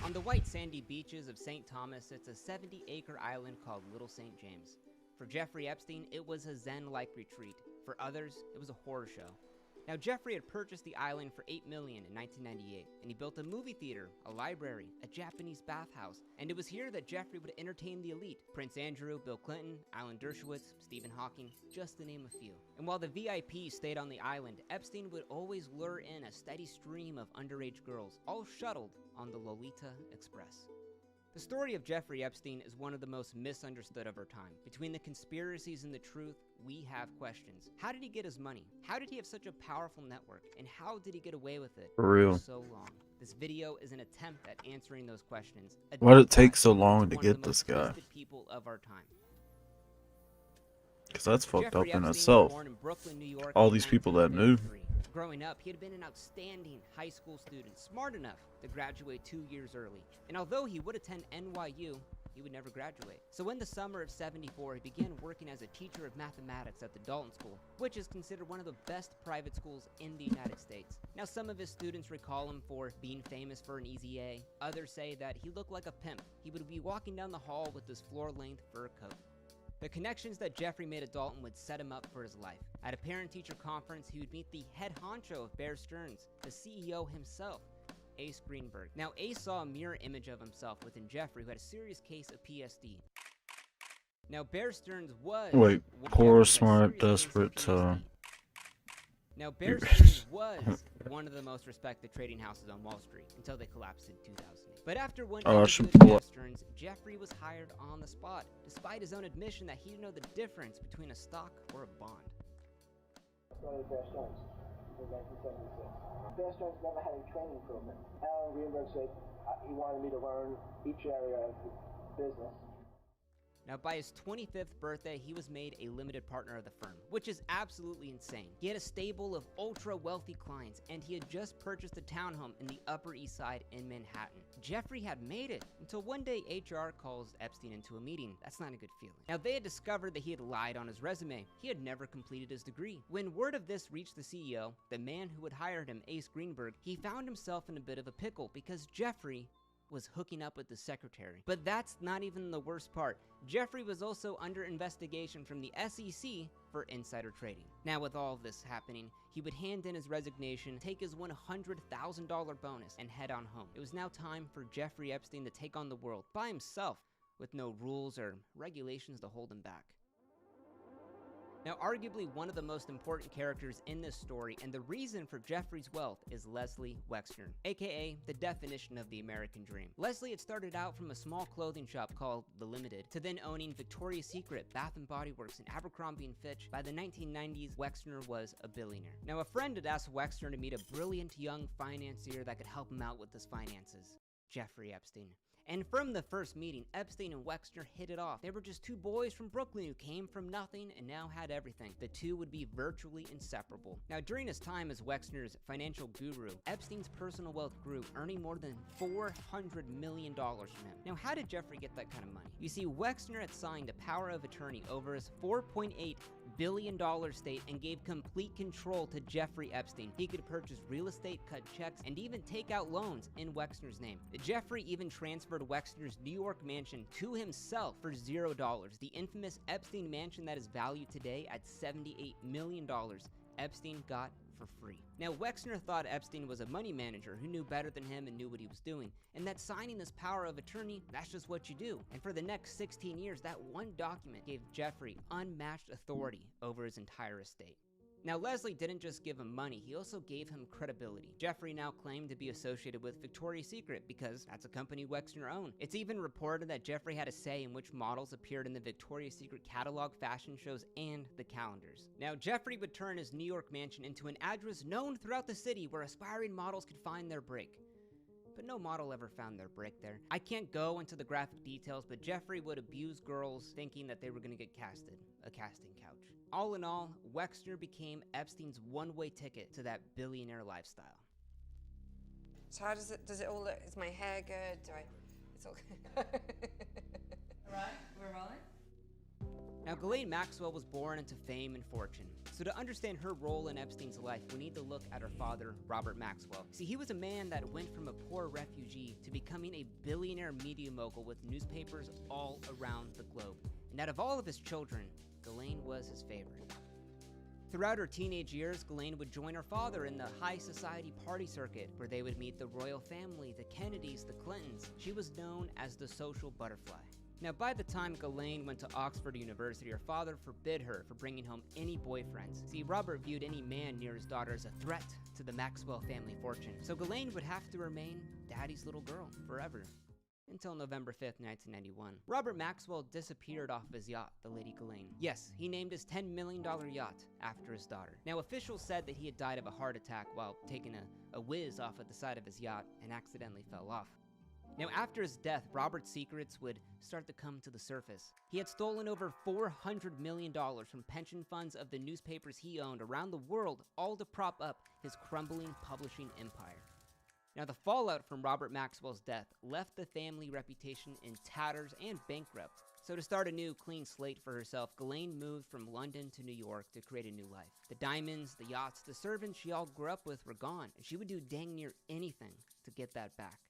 Speaker 14: On the white sandy beaches of St. Thomas sits a 70-acre island called Little St. James. For Jeffrey Epstein, it was a zen-like retreat. For others, it was a horror show. Now, Jeffrey had purchased the island for $8 million in 1998, and he built a movie theater, a library, a Japanese bathhouse, and it was here that Jeffrey would entertain the elite: Prince Andrew, Bill Clinton, Alan Dershowitz, Stephen Hawking, just to name a few. And while the VIPs stayed on the island, Epstein would always lure in a steady stream of underage girls, all shuttled on the Lolita Express. The story of Jeffrey Epstein is one of the most misunderstood of our time. Between the conspiracies and the truth, we have questions. How did he get his money? How did he have such a powerful network? And how did he get away with it
Speaker 1: For real.
Speaker 14: so long? This video is an attempt at answering those questions.
Speaker 1: Why did it take so long to get this guy?
Speaker 14: People of our time.
Speaker 1: Because that's fucked
Speaker 14: Jeffrey
Speaker 1: up in
Speaker 14: Epstein was
Speaker 1: itself.
Speaker 14: born in Brooklyn, New York
Speaker 1: All
Speaker 14: in
Speaker 1: these people that knew.
Speaker 14: 1953. Growing up, he had been an outstanding high school student, smart enough to graduate 2 years early. And although he would attend NYU, he would never graduate. So in the summer of '74, he began working as a teacher of mathematics at the Dalton School, which is considered one of the best private schools in the United States. Now, some of his students recall him for being famous for an easy A. Others say that he looked like a pimp. He would be walking down the hall with his floor-length fur coat. The connections that Jeffrey made at Dalton would set him up for his life. At a parent-teacher conference, he would meet the head honcho of Bear Stearns, the CEO himself, Ace Greenberg. Now, Ace saw a mirror image of himself within Jeffrey, who had a serious case of PSD. Now, Bear Stearns was...
Speaker 1: Wait, poor, smart, desperate,
Speaker 14: Now, Bear Stearns was one of the most respected trading houses on Wall Street until they collapsed in 2008. But after one
Speaker 1: I
Speaker 14: interview
Speaker 1: should
Speaker 14: with
Speaker 1: pull
Speaker 14: Bear
Speaker 1: up.
Speaker 14: Stearns, Jeffrey was hired on the spot, despite his own admission that he didn't know the difference between a stock or a bond.
Speaker 15: Bear Stearns in 1976. Bear Stearns never had a training program. Alan Greenberg said he wanted me to learn each area of the business.
Speaker 14: Now, by his 25th birthday, he was made a limited partner of the firm, which is absolutely insane. He had a stable of ultra-wealthy clients, and he had just purchased a townhome in the Upper East Side in Manhattan. Jeffrey had made it, until one day HR calls Epstein into a meeting. That's not a good feeling. Now, they had discovered that he had lied on his resume. He had never completed his degree. When word of this reached the CEO, the man who had hired him, Ace Greenberg, he found himself in a bit of a pickle because Jeffrey was hooking up with the secretary. But that's not even the worst part. Jeffrey was also under investigation from the SEC for insider trading. Now, with all of this happening, he would hand in his resignation, take his $100,000 bonus, and head on home. It was now time for Jeffrey Epstein to take on the world by himself, with no rules or regulations to hold him back. Now, arguably one of the most important characters in this story and the reason for Jeffrey's wealth is Leslie Wexner, aka the definition of the American dream. Leslie had started out from a small clothing shop called The Limited to then owning Victoria's Secret, Bath & Body Works, and Abercrombie & Fitch. By the 1990s, Wexner was a billionaire. Now, a friend had asked Wexner to meet a brilliant young financier that could help him out with his finances, Jeffrey Epstein. And from the first meeting, Epstein and Wexner hit it off. They were just two boys from Brooklyn who came from nothing and now had everything. The two would be virtually inseparable. Now, during his time as Wexner's financial guru, Epstein's personal wealth grew, earning more than $400 million from him. Now, how did Jeffrey get that kind of money? You see, Wexner had signed a power of attorney over his $4.8 billion estate and gave complete control to Jeffrey Epstein. He could purchase real estate, cut checks, and even take out loans in Wexner's name. Jeffrey even transferred Wexner's New York mansion to himself for $0. The infamous Epstein mansion that is valued today at $78 million, Epstein got for free. Now, Wexner thought Epstein was a money manager who knew better than him and knew what he was doing, and that signing this power of attorney, that's just what you do. And for the next 16 years, that one document gave Jeffrey unmatched authority over his entire estate. Now, Leslie didn't just give him money, he also gave him credibility. Jeffrey now claimed to be associated with Victoria's Secret because that's a company Wexner owned. It's even reported that Jeffrey had a say in which models appeared in the Victoria's Secret catalog, fashion shows, and the calendars. Now, Jeffrey would turn his New York mansion into an address known throughout the city where aspiring models could find their break. But no model ever found their break there. I can't go into the graphic details, but Jeffrey would abuse girls thinking that they were gonna get casted, a casting couch. All in all, Wexner became Epstein's one-way ticket to that billionaire lifestyle.
Speaker 16: So how does it all look? Is my hair good? It's all good. Right, we're rolling?
Speaker 14: Now, Ghislaine Maxwell was born into fame and fortune. So to understand her role in Epstein's life, we need to look at her father, Robert Maxwell. See, he was a man that went from a poor refugee to becoming a billionaire media mogul with newspapers all around the globe. And out of all of his children, Ghislaine was his favorite. Throughout her teenage years, Ghislaine would join her father in the high society party circuit, where they would meet the royal family, the Kennedys, the Clintons. She was known as the social butterfly. Now, by the time Ghislaine went to Oxford University, her father forbid her for bringing home any boyfriends. See, Robert viewed any man near his daughter as a threat to the Maxwell family fortune. So Ghislaine would have to remain daddy's little girl forever. Until November 5th, 1991. Robert Maxwell disappeared off of his yacht, the Lady Ghislaine. Yes, he named his $10 million yacht after his daughter. Now, officials said that he had died of a heart attack while taking a whiz off at the side of his yacht and accidentally fell off. Now, after his death, Robert's secrets would start to come to the surface. He had stolen over $400 million from pension funds of the newspapers he owned around the world, all to prop up his crumbling publishing empire. Now, the fallout from Robert Maxwell's death left the family reputation in tatters and bankrupt. So to start a new clean slate for herself, Ghislaine moved from London to New York to create a new life. The diamonds, the yachts, the servants she all grew up with were gone, and she would do dang near anything to get that back.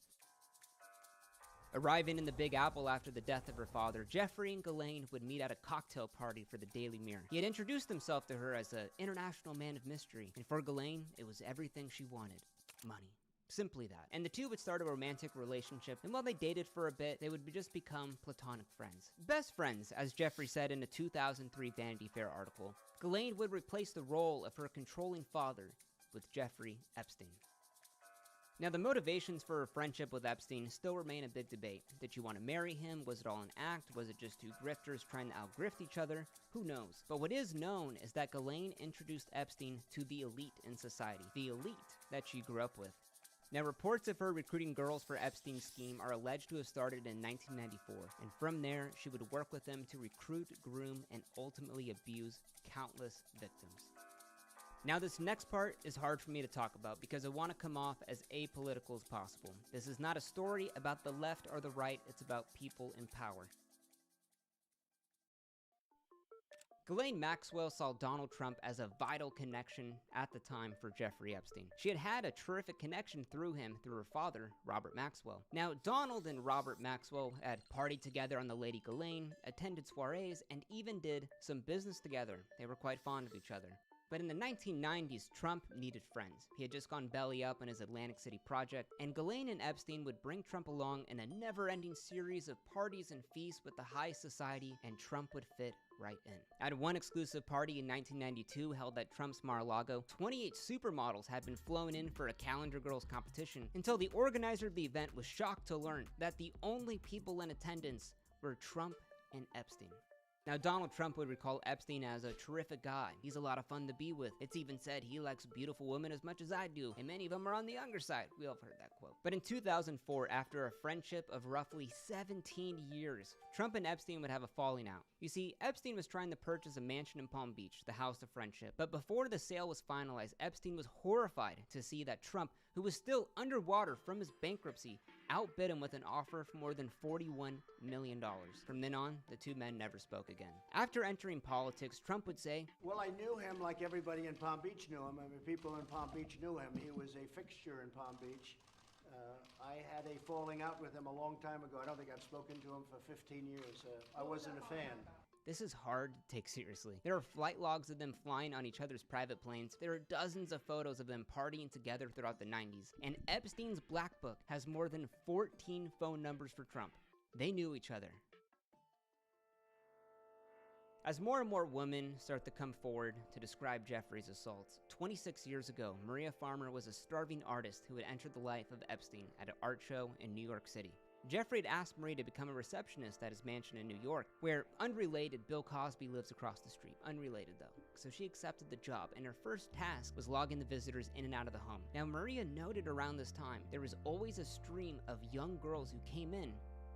Speaker 14: Arriving in the Big Apple after the death of her father, Jeffrey and Ghislaine would meet at a cocktail party for the Daily Mirror. He had introduced himself to her as an international man of mystery, and for Ghislaine, it was everything she wanted: money. Simply that. And the two would start a romantic relationship, and while they dated for a bit, they would just become platonic friends. Best friends, as Jeffrey said in a 2003 Vanity Fair article. Ghislaine would replace the role of her controlling father with Jeffrey Epstein. Now, the motivations for her friendship with Epstein still remain a big debate. Did she want to marry him? Was it all an act? Was it just two grifters trying to outgrift each other? Who knows? But what is known is that Ghislaine introduced Epstein to the elite in society, the elite that she grew up with. Now, reports of her recruiting girls for Epstein's scheme are alleged to have started in 1994, and from there, she would work with them to recruit, groom, and ultimately abuse countless victims. Now, this next part is hard for me to talk about because I want to come off as apolitical as possible. This is not a story about the left or the right, it's about people in power. Ghislaine Maxwell saw Donald Trump as a vital connection at the time for Jeffrey Epstein. She had had a terrific connection through him through her father, Robert Maxwell. Now, Donald and Robert Maxwell had partied together on the Lady Ghislaine, attended soirees, and even did some business together. They were quite fond of each other. But in the 1990s, Trump needed friends. He had just gone belly up on his Atlantic City project, and Ghislaine and Epstein would bring Trump along in a never-ending series of parties and feasts with the high society, and Trump would fit right in. At one exclusive party in 1992 held at Trump's Mar-a-Lago, 28 supermodels had been flown in for a Calendar Girls competition until the organizer of the event was shocked to learn that the only people in attendance were Trump and Epstein. Now, Donald Trump would recall Epstein as a terrific guy. He's a lot of fun to be with. It's even said he likes beautiful women as much as I do, and many of them are on the younger side. We all have heard that quote. But in 2004, after a friendship of roughly 17 years, Trump and Epstein would have a falling out. You see, Epstein was trying to purchase a mansion in Palm Beach, the House of Friendship. But before the sale was finalized, Epstein was horrified to see that Trump, who was still underwater from his bankruptcy, outbid him with an offer for more than $41 million. From then on, the two men never spoke again. After entering politics, Trump would say,
Speaker 17: "Well, I knew him like everybody in Palm Beach knew him. I mean, people in Palm Beach knew him. He was a fixture in Palm Beach. I had a falling out with him a long time ago. I don't think I've spoken to him for 15 years. I wasn't a fan."
Speaker 14: This is hard to take seriously. There are flight logs of them flying on each other's private planes. There are dozens of photos of them partying together throughout the 90s. And Epstein's Black Book has more than 14 phone numbers for Trump. They knew each other. As more and more women start to come forward to describe Jeffrey's assaults, 26 years ago, Maria Farmer was a starving artist who had entered the life of Epstein at an art show in New York City. Jeffrey had asked Marie to become a receptionist at his mansion in New York, where, unrelated, Bill Cosby lives across the street. Unrelated, though. So she accepted the job, and her first task was logging the visitors in and out of the home. Now, Maria noted around this time, there was always a stream of young girls who came in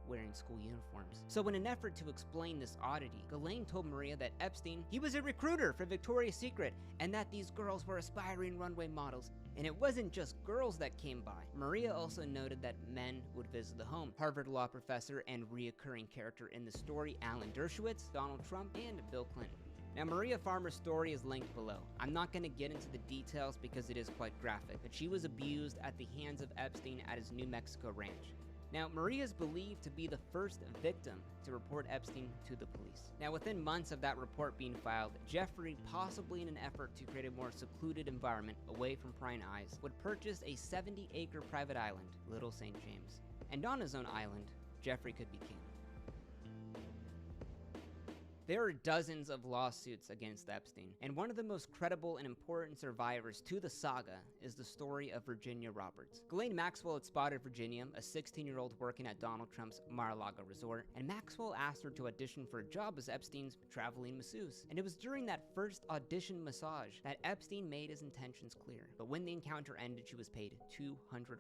Speaker 14: wearing school uniforms. So in an effort to explain this oddity, Ghislaine told Maria that Epstein, he was a recruiter for Victoria's Secret, and that these girls were aspiring runway models. And it wasn't just girls that came by. Maria also noted that men would visit the home. Harvard law professor and reoccurring character in the story, Alan Dershowitz, Donald Trump, and Bill Clinton. Now, Maria Farmer's story is linked below. I'm not going to get into the details because it is quite graphic, but she was abused at the hands of Epstein at his New Mexico ranch. Now, Maria is believed to be the first victim to report Epstein to the police. Now, within months of that report being filed, Jeffrey, possibly in an effort to create a more secluded environment away from prying eyes, would purchase a 70-acre private island, Little St. James. And on his own island, Jeffrey could be king. There are dozens of lawsuits against Epstein, and one of the most credible and important survivors to the saga is the story of Virginia Roberts. Ghislaine Maxwell had spotted Virginia, a 16-year-old working at Donald Trump's Mar-a-Lago resort, and Maxwell asked her to audition for a job as Epstein's traveling masseuse. And it was during that first audition massage that Epstein made his intentions clear. But when the encounter ended, she was paid $200.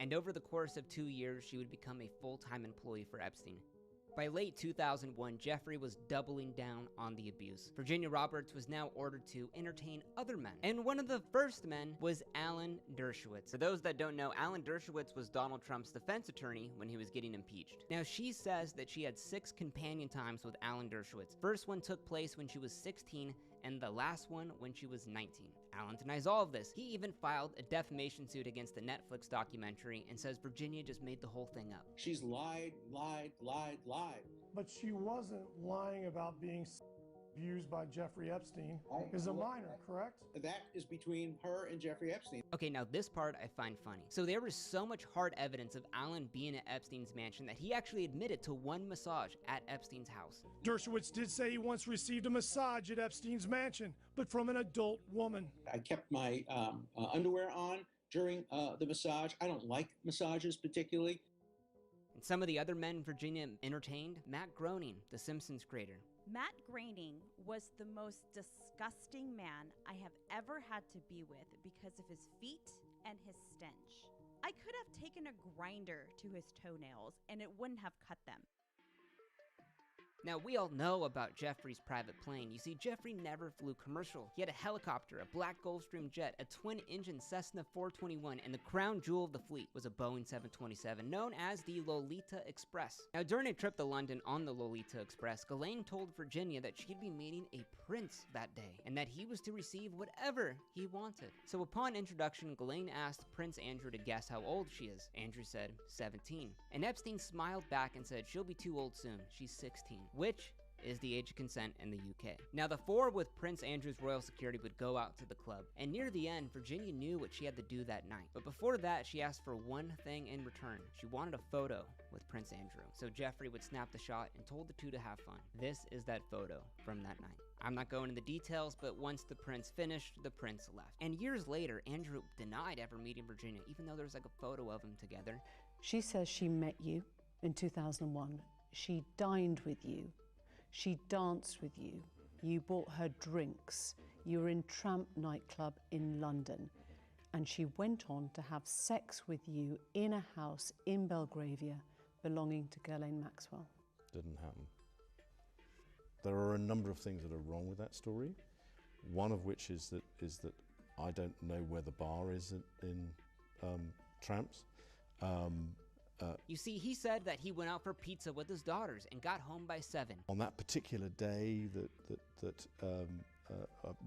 Speaker 14: And over the course of 2 years, she would become a full-time employee for Epstein. By late 2001, Jeffrey was doubling down on the abuse. Virginia Roberts was now ordered to entertain other men, and one of the first men was Alan Dershowitz. For those that don't know, Alan Dershowitz was Donald Trump's defense attorney when he was getting impeached. Now, she says that she had 6 companion times with Alan Dershowitz. First one took place when she was 16, and the last one when she was 19. Alan denies all of this. He even filed a defamation suit against the Netflix documentary and says Virginia just made the whole thing up.
Speaker 5: She's lied.
Speaker 18: But she wasn't lying about being abused by Jeffrey Epstein as a minor, correct?
Speaker 5: That is between her and Jeffrey Epstein.
Speaker 14: Okay, now this part I find funny. So there was so much hard evidence of Alan being at Epstein's mansion that he actually admitted to one massage at Epstein's house.
Speaker 18: Dershowitz did say he once received a massage at Epstein's mansion, but from an adult woman.
Speaker 5: I kept my underwear on during the massage. I don't like massages particularly.
Speaker 14: And some of the other men Virginia entertained, Matt Groening, the Simpsons creator.
Speaker 19: Matt Groening was the most disgusting man I have ever had to be with because of his feet and his stench. I I could have taken a grinder to his toenails and it wouldn't have cut them.
Speaker 14: Now, we all know about Jeffrey's private plane. You see, Jeffrey never flew commercial. He had a helicopter, a black Gulfstream jet, a twin-engine Cessna 421, and the crown jewel of the fleet was a Boeing 727, known as the Lolita Express. Now, during a trip to London on the Lolita Express, Ghislaine told Virginia that she'd be meeting a prince that day, and that he was to receive whatever he wanted. So upon introduction, Ghislaine asked Prince Andrew to guess how old she is. Andrew said 17. And Epstein smiled back and said she'll be too old soon, she's 16. Which is the age of consent in the UK. Now, the four with Prince Andrew's royal security would go out to the club, and near the end, Virginia knew what she had to do that night. But before that, she asked for one thing in return. She wanted a photo with Prince Andrew. So Jeffrey would snap the shot and told the two to have fun. This is that photo from that night. I'm not going into the details, but once the prince finished, the prince left. And years later, Andrew denied ever meeting Virginia, even though there was like a photo of them together.
Speaker 20: She says she met you in 2001. She dined with you. She danced with you. You bought her drinks. You were in Tramp nightclub in London. And she went on to have sex with you in a house in Belgravia belonging to Ghislaine Maxwell.
Speaker 21: Didn't happen. There are a number of things that are wrong with that story. One of which is that I don't know where the bar is in Tramps.
Speaker 14: You see, he said that he went out for pizza with his daughters and got home by 7.
Speaker 21: On that particular day that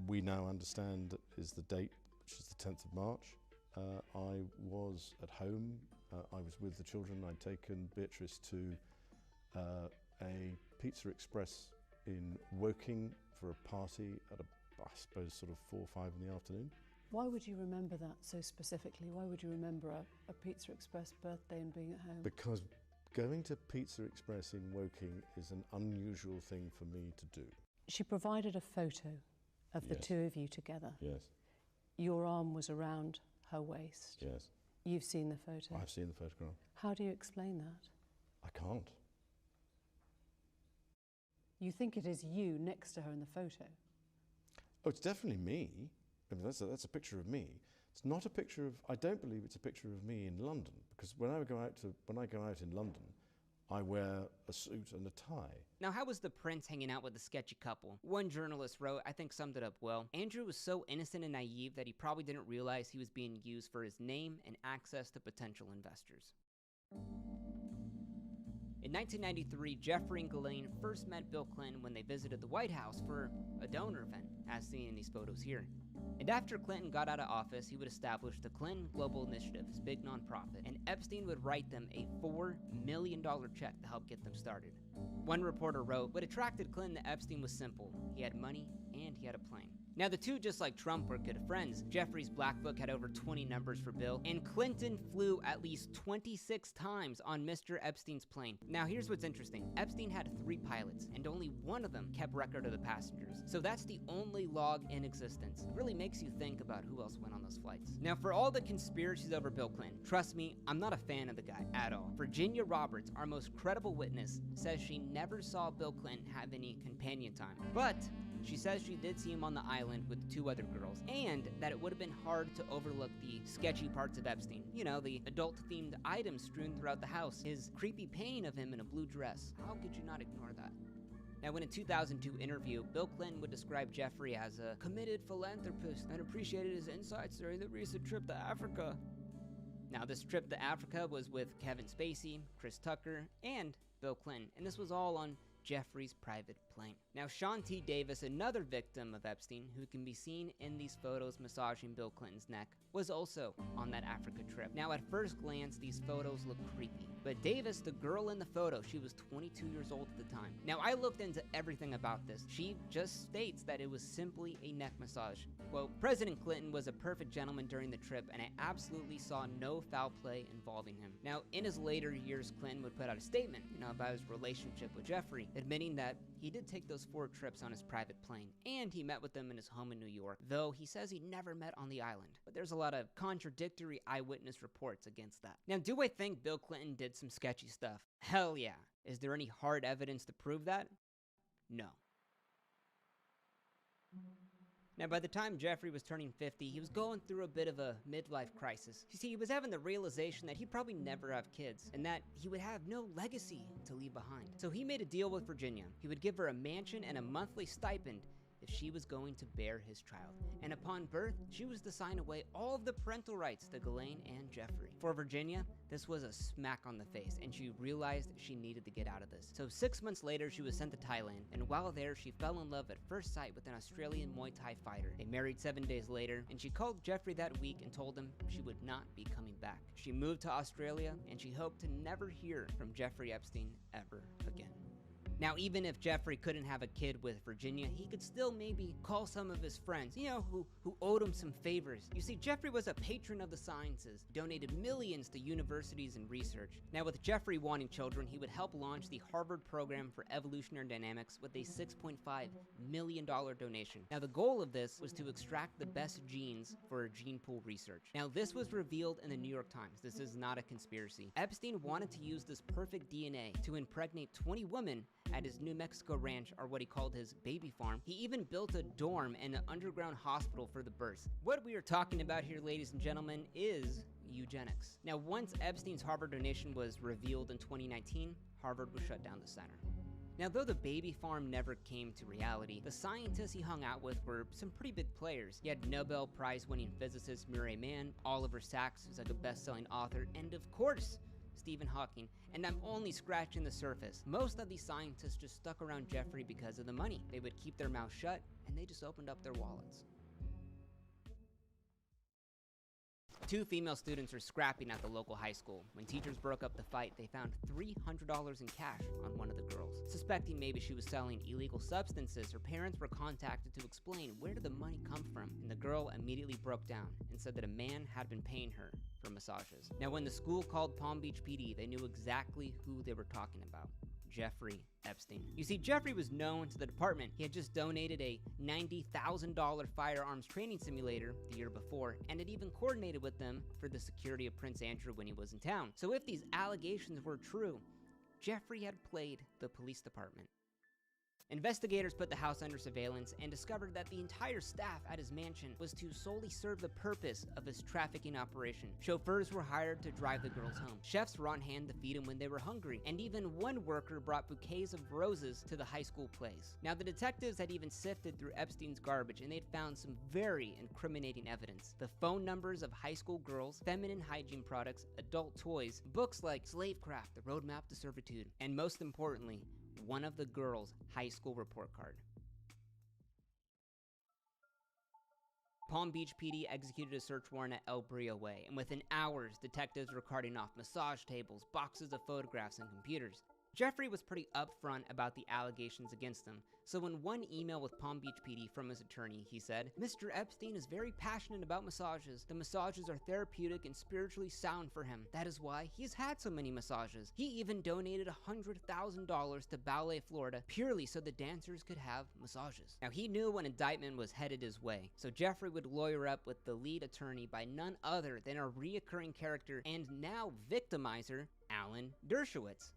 Speaker 21: we now understand is the date, which is the 10th of March, I was at home. I was with the children. I'd taken Beatrice to a Pizza Express in Woking for a party at I suppose sort of 4 or 5 in the afternoon.
Speaker 20: Why would you remember that so specifically? Why would you remember a Pizza Express birthday and being at home?
Speaker 21: Because going to Pizza Express in Woking is an unusual thing for me to do.
Speaker 20: She provided a photo of the
Speaker 21: Yes.
Speaker 20: two of you together.
Speaker 21: Yes.
Speaker 20: Your arm was around her waist.
Speaker 21: Yes.
Speaker 20: You've seen the photo.
Speaker 21: I've seen the photograph.
Speaker 20: How do you explain that?
Speaker 21: I can't.
Speaker 20: You think it is you next to her in the photo?
Speaker 21: Oh, it's definitely me. I mean, that's a picture of me. It's not a picture of. I don't believe it's a picture of me in London, because when I go out in London, I wear a suit and a tie.
Speaker 14: Now, how was the prince hanging out with the sketchy couple? One journalist wrote, I think summed it up well. Andrew was so innocent and naive that he probably didn't realize he was being used for his name and access to potential investors. In 1993, Jeffrey and Ghislaine first met Bill Clinton when they visited the White House for a donor event, as seen in these photos here. And after Clinton got out of office, he would establish the Clinton Global Initiative, his big nonprofit, and Epstein would write them a $4 million check to help get them started. One reporter wrote, what attracted Clinton to Epstein was simple. He had money and he had a plane. Now, the two, just like Trump, were good friends. Jeffrey's black book had over 20 numbers for Bill, and Clinton flew at least 26 times on Mr. Epstein's plane. Now, here's what's interesting. Epstein had 3 pilots, and only one of them kept record of the passengers. So that's the only log in existence. It really makes you think about who else went on those flights. Now, for all the conspiracies over Bill Clinton, trust me, I'm not a fan of the guy at all. Virginia Roberts, our most credible witness, says she never saw Bill Clinton have any companion time. But she says she did see him on the island with 2 other girls, and that it would have been hard to overlook the sketchy parts of Epstein. You know, the adult-themed items strewn throughout the house, his creepy painting of him in a blue dress. How could you not ignore that? Now, in a 2002 interview, Bill Clinton would describe Jeffrey as a committed philanthropist and appreciated his insights during the recent trip to Africa. Now, this trip to Africa was with Kevin Spacey, Chris Tucker, and Bill Clinton, and this was all on Jeffrey's private plane. Now, Sean T. Davis, another victim of Epstein, who can be seen in these photos massaging Bill Clinton's neck, was also on that Africa trip. Now, at first glance, these photos look creepy, but Davis, the girl in the photo, she was 22 years old at the time. Now, I looked into everything about this. She just states that it was simply a neck massage. Quote, President Clinton was a perfect gentleman during the trip, and I absolutely saw no foul play involving him. Now, in his later years, Clinton would put out a statement, about his relationship with Jeffrey, admitting that he did take those 4 trips on his private plane, and he met with them in his home in New York, though he says he never met on the island. But there's a lot of contradictory eyewitness reports against that. Now, do I think Bill Clinton did some sketchy stuff? Hell yeah. Is there any hard evidence to prove that? No. Now, by the time Jeffrey was turning 50, he was going through a bit of a midlife crisis. You see, he was having the realization that he'd probably never have kids, and that he would have no legacy to leave behind. So he made a deal with Virginia. He would give her a mansion and a monthly stipend if she was going to bear his child. And upon birth, she was to sign away all of the parental rights to Ghislaine and Jeffrey. For Virginia, this was a smack on the face, and she realized she needed to get out of this. So 6 months later, she was sent to Thailand, and while there, she fell in love at first sight with an Australian Muay Thai fighter. They married 7 days later, and she called Jeffrey that week and told him she would not be coming back. She moved to Australia, and she hoped to never hear from Jeffrey Epstein ever again. Now, even if Jeffrey couldn't have a kid with Virginia, he could still maybe call some of his friends, who owed him some favors. You see, Jeffrey was a patron of the sciences, donated millions to universities and research. Now, with Jeffrey wanting children, he would help launch the Harvard Program for Evolutionary Dynamics with a $6.5 million donation. Now, the goal of this was to extract the best genes for gene pool research. Now, this was revealed in the New York Times. This is not a conspiracy. Epstein wanted to use this perfect DNA to impregnate 20 women at his New Mexico ranch, or what he called his baby farm. He even built a dorm and an underground hospital for the births. What we are talking about here, ladies and gentlemen, is eugenics. Now, once Epstein's Harvard donation was revealed in 2019, Harvard would shut down the center. Now, though the baby farm never came to reality, the scientists he hung out with were some pretty big players. He had Nobel Prize-winning physicist Murray Mann, Oliver Sacks, who's like a best-selling author, and of course, Stephen Hawking, and I'm only scratching the surface. Most of these scientists just stuck around Jeffrey because of the money. They would keep their mouth shut, and they just opened up their wallets. 2 female students were scrapping at the local high school. When teachers broke up the fight, they found $300 in cash on one of the girls. Suspecting maybe she was selling illegal substances, her parents were contacted to explain where did the money come from, and the girl immediately broke down and said that a man had been paying her for massages. Now, when the school called Palm Beach PD, they knew exactly who they were talking about. Jeffrey Epstein. You see, Jeffrey was known to the department. He had just donated a $90,000 firearms training simulator the year before, and had even coordinated with them for the security of Prince Andrew when he was in town. So if these allegations were true, Jeffrey had played the police department. Investigators put the house under surveillance and discovered that the entire staff at his mansion was to solely serve the purpose of his trafficking operation. Chauffeurs were hired to drive the girls home. Chefs were on hand to feed them when they were hungry, and even one worker brought bouquets of roses to the high school plays. Now, the detectives had even sifted through Epstein's garbage, and they'd found some very incriminating evidence. The phone numbers of high school girls, feminine hygiene products, adult toys, books like Slavecraft, The Roadmap to Servitude, and most importantly, one of the girls' high school report card. Palm Beach PD executed a search warrant at El Brillo Way, and within hours, detectives were carting off massage tables, boxes of photographs, and computers. Jeffrey was pretty upfront about the allegations against him, so in one email with Palm Beach PD from his attorney, he said, "Mr. Epstein is very passionate about massages. The massages are therapeutic and spiritually sound for him. That is why he's had so many massages. He even donated $100,000 to Ballet Florida purely so the dancers could have massages." Now, he knew an indictment was headed his way, so Jeffrey would lawyer up with the lead attorney by none other than a reoccurring character and now victimizer, Alan Dershowitz.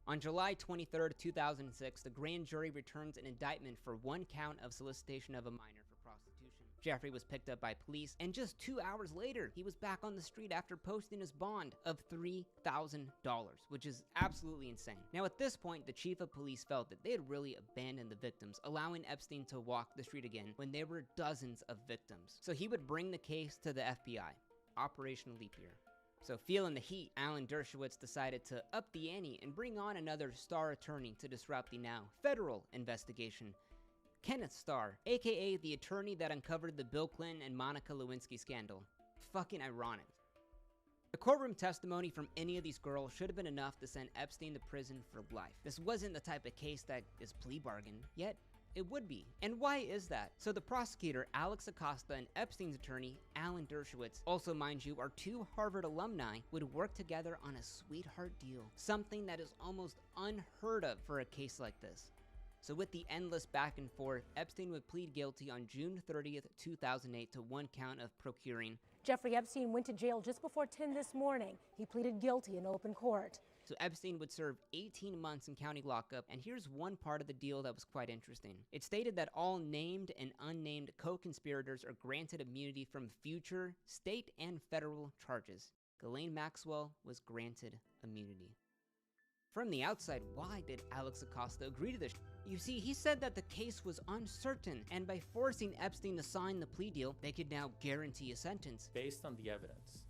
Speaker 14: On July 23, 2006, the grand jury returns an indictment for 1 count of solicitation of a minor for prostitution. Jeffrey was picked up by police, and just 2 hours later, he was back on the street after posting his bond of $3,000, which is absolutely insane. Now, at this point, the chief of police felt that they had really abandoned the victims, allowing Epstein to walk the street again when there were dozens of victims. So he would bring the case to the FBI, Operation Leap Year. So feeling the heat, Alan Dershowitz decided to up the ante and bring on another star attorney to disrupt the now federal investigation, Kenneth Starr, aka the attorney that uncovered the Bill Clinton and Monica Lewinsky scandal. Fucking ironic. The courtroom testimony from any of these girls should have been enough to send Epstein to prison for life. This wasn't the type of case that is plea bargained, yet it would be. And why is that? So the prosecutor, Alex Acosta, and Epstein's attorney, Alan Dershowitz, also, mind you, are 2 Harvard alumni, would work together on a sweetheart deal. Something that is almost unheard of for a case like this. So with the endless back and forth, Epstein would plead guilty on June 30th, 2008 to 1 count of procuring.
Speaker 7: Jeffrey Epstein went to jail just before 10 this morning. He pleaded guilty in open court.
Speaker 14: So Epstein would serve 18 months in county lockup, and here's one part of the deal that was quite interesting. It stated that all named and unnamed co-conspirators are granted immunity from future state and federal charges. Ghislaine Maxwell was granted immunity. From the outside, why did Alex Acosta agree to this? You see, he said that the case was uncertain, and by forcing Epstein to sign the plea deal, they could now guarantee a sentence.
Speaker 7: Based on the evidence,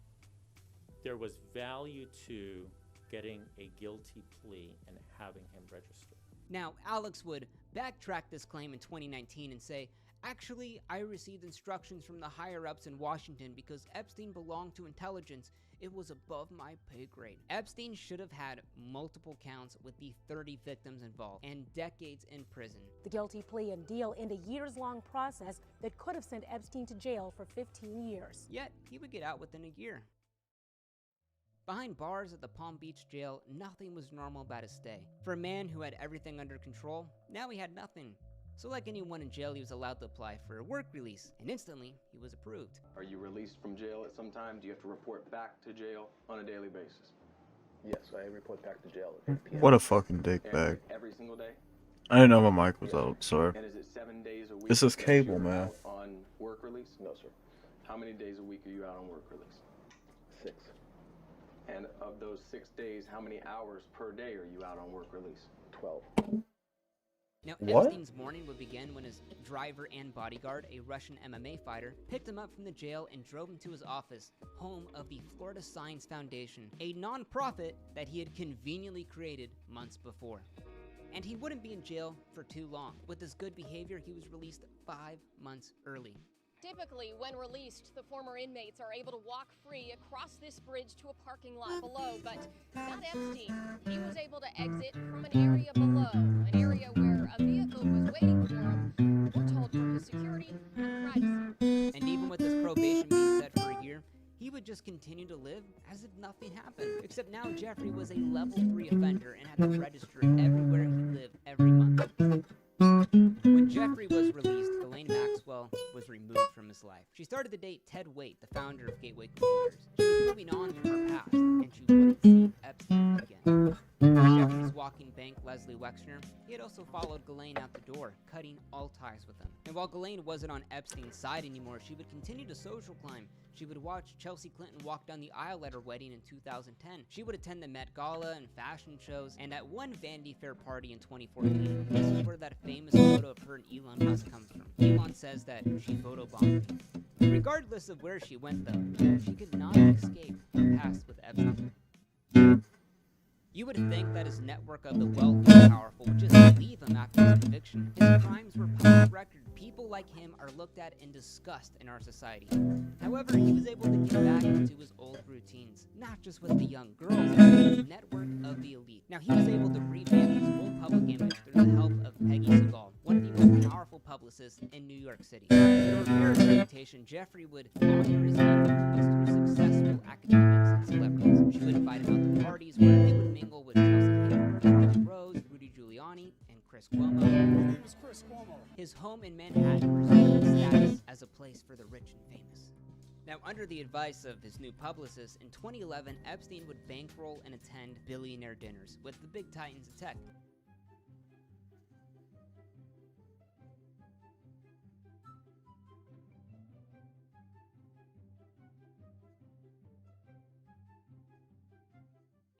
Speaker 7: there was value to getting a guilty plea and having him register.
Speaker 14: Now, Alex would backtrack this claim in 2019 and say, actually, I received instructions from the higher-ups in Washington because Epstein belonged to intelligence. It was above my pay grade. Epstein should have had multiple counts with the 30 victims involved and decades in prison.
Speaker 22: The guilty plea and deal end a years-long process that could have sent Epstein to jail for 15 years.
Speaker 14: Yet, he would get out within a year. Behind bars at the Palm Beach jail, nothing was normal about his stay. For a man who had everything under control, now he had nothing. So like anyone in jail, he was allowed to apply for a work release, and instantly, he was approved.
Speaker 23: Are you released from jail at some time? Do you have to report back to jail on a daily basis? Yes, I report back to jail at 8 p.m.
Speaker 1: What a fucking dick bag.
Speaker 23: Every single day?
Speaker 1: I didn't know my mic was out, sorry.
Speaker 23: And is it 7 days a week?
Speaker 1: This is
Speaker 23: that
Speaker 1: cable,
Speaker 23: you're
Speaker 1: man.
Speaker 23: out on work release? No, sir. How many days a week are you out on work release? 6. And of those 6 days, how many hours per day are you out on work release? 12.
Speaker 14: Now,
Speaker 1: What?
Speaker 14: Epstein's morning would begin when his driver and bodyguard, a Russian MMA fighter, picked him up from the jail and drove him to his office, home of the Florida Science Foundation, a non-profit that he had conveniently created months before. And he wouldn't be in jail for too long. With his good behavior, he was released 5 months early.
Speaker 24: Typically, when released, the former inmates are able to walk free across this bridge to a parking lot below, but not Epstein. He was able to exit from an area below, an area where a vehicle was waiting for him, we're told for his security and privacy.
Speaker 14: And even with his probation being set for a year, he would just continue to live as if nothing happened. Except now Jeffrey was a level 3 offender and had to register everywhere he lived every month. When Jeffrey was released, Ghislaine Maxwell was removed from his life. She started to date Ted Waite, the founder of Gateway Computers. She was moving on from her past, and she wouldn't see Epstein again. Jeffrey's walking bank, Leslie Wexner, he had also followed Ghislaine out the door, cutting all ties with him. And while Ghislaine wasn't on Epstein's side anymore, she would continue to social climb. She would watch Chelsea Clinton walk down the aisle at her wedding in 2010. She would attend the Met Gala and fashion shows, and at one Vanity Fair party in 2014, this is where that famous photo of her and Elon Musk comes from. Elon says that she photobombed me. Regardless of where she went, though, she could not escape her past with Epstein. You would think that his network of the wealthy and powerful would just leave him after his conviction. His crimes were public record. People like him are looked at in disgust in our society. However, he was able to get back into his old routines, not just with the young girls, but with his network of the elite. Now, he was able to revamp his whole public image through the help of Peggy Segal, one of the most powerful publicists in New York City. To repair his reputation, Jeffrey would honor his image through successful academics and celebrities. She would invite him out to parties where he would mingle with Chelsea Clinton, Charles Rose, Rudy Giuliani, and Chris Cuomo.
Speaker 25: My name is Chris Cuomo.
Speaker 14: His home in Manhattan reserved its status as a place for the rich and famous. Now, under the advice of his new publicist, in 2011, Epstein would bankroll and attend billionaire dinners with the big titans of tech.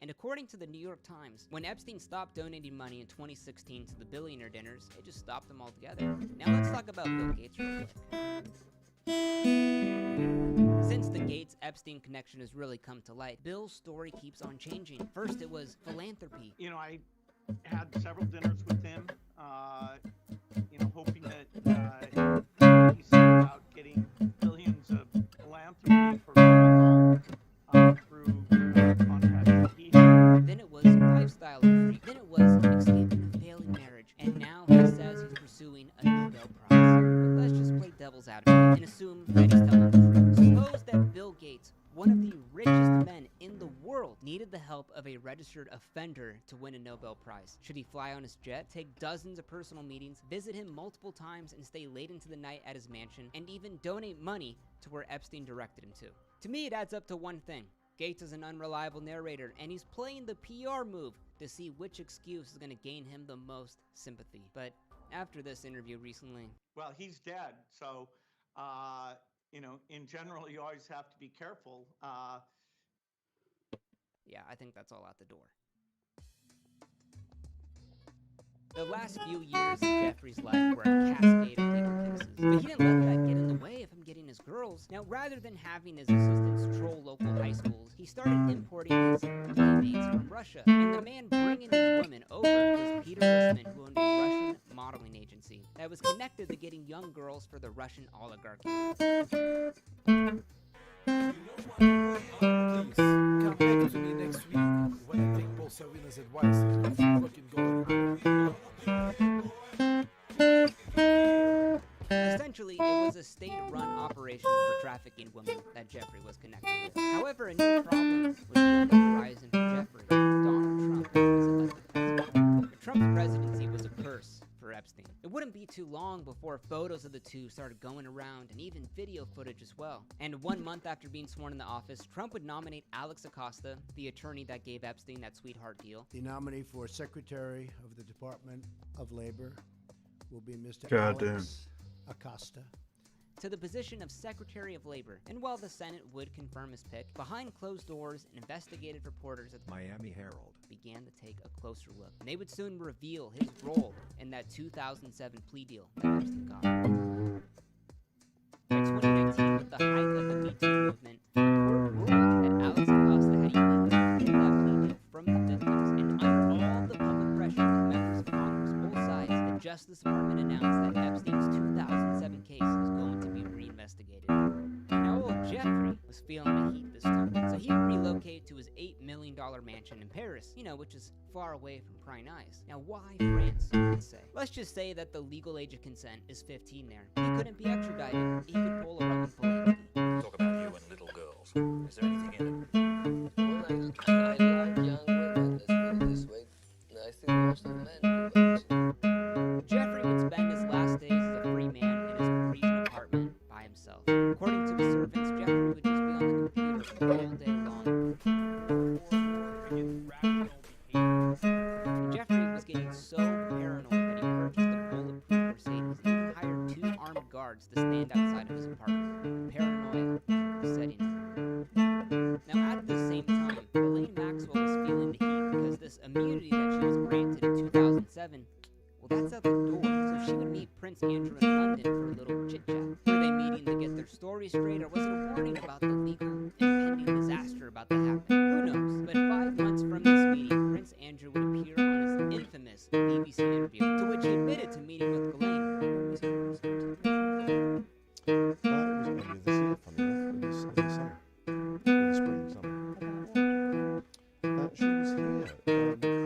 Speaker 14: And according to the New York Times, when Epstein stopped donating money in 2016 to the billionaire dinners, it just stopped them altogether. Now let's talk about Bill Gates real quick. Since the Gates-Epstein connection has really come to light, Bill's story keeps on changing. First it was philanthropy.
Speaker 26: You know, I had several dinners with him, you know, hoping that he said about getting billions of philanthropy for through contacts he had.
Speaker 14: Then it was lifestyle retreat. Then it was escaping a failing marriage. And now he says he's pursuing a Nobel Prize. But let's just play devil's advocate and assume that he's telling the truth. Suppose that Bill Gates, one of the richest men in the world, needed the help of a registered offender to win a Nobel Prize. Should he fly on his jet, take dozens of personal meetings, visit him multiple times, and stay late into the night at his mansion, and even donate money to where Epstein directed him to? To me, it adds up to one thing. Gates is an unreliable narrator, and he's playing the PR move to see which excuse is going to gain him the most sympathy. But after this interview recently,
Speaker 26: Well, he's dead, so, you know, in general, you always have to be careful.
Speaker 14: yeah, I think that's all out the door. The last few years of Jeffrey's life were a cascade of legal cases, but he didn't let that get in the way of him getting his girls. Now, rather than having his assistants troll local high schools, he started importing his playmates from Russia, and the man bringing these women over was Peter Listman, who owned a Russian modeling agency that was connected to getting young girls for the Russian oligarchy.
Speaker 5: Come back to me next week when I take Paul Savina's advice and if you fucking go.
Speaker 14: Essentially, it was a state-run operation for trafficking women that Jeffrey was connected with. However, a new problem was on the horizon for Jeffrey. Donald Trump was elected president. Trump's presidency was a curse for Epstein. It wouldn't be too long before photos of the two started going around, and even video footage as well. And 1 month after being sworn in the office, Trump would nominate Alex Acosta, the attorney that gave Epstein that sweetheart deal.
Speaker 17: The nominee for Secretary of the Department of Labor will be Mr.
Speaker 1: Goddamn.
Speaker 17: Alex Acosta.
Speaker 14: To the position of Secretary of Labor. And while the Senate would confirm his pick, behind closed doors, investigative reporters at the Miami Herald began to take a closer look. And they would soon reveal his role in that 2007 plea deal that Epstein got. By 2019, with the height of the Me Too movement, the court ruled that Alex Acosta had illegally pulled that plea deal from the victims, and under all the public pressure from members of Congress, both sides, the Justice Department announced that Epstein's 2007 case is going to be reinvestigated. Now, old Jeffrey was feeling the heat this time, so he relocated to his $8 million mansion in Paris, which is far away from prying eyes. Now, why France, you could say? Let's just say that the legal age of consent is 15 there. He couldn't be extradited. He could pull a Roman Polanski.
Speaker 2: Talk about you and little girls. Is there anything in it?
Speaker 3: Well, I like young women, let's put it this way. I think most of men do.
Speaker 14: Jeffrey would spend his last days as a free man in his Parisian apartment by himself. According to his servants, Jeffrey would just be on the computer all day long. And Jeffrey was getting so paranoid that he purchased a bulletproof Mercedes and hired 2 armed guards to stand outside of his apartment. Paranoia was setting in. Now, at the same time, Ghislaine Maxwell was feeling the heat because this immunity that she was granted in 2007, well, that's out the door. So she would meet Prince Andrew in London for a little chit-chat. Were they meeting to get their story straight, or was it a warning about the legal impending disaster about to happen? Who knows? But 5 months from this meeting, Prince Andrew would appear on his infamous BBC interview, to which he admitted to meeting with Ghislaine.
Speaker 21: It was earlier this year, funny enough, in the summer. In the spring, summer. She was here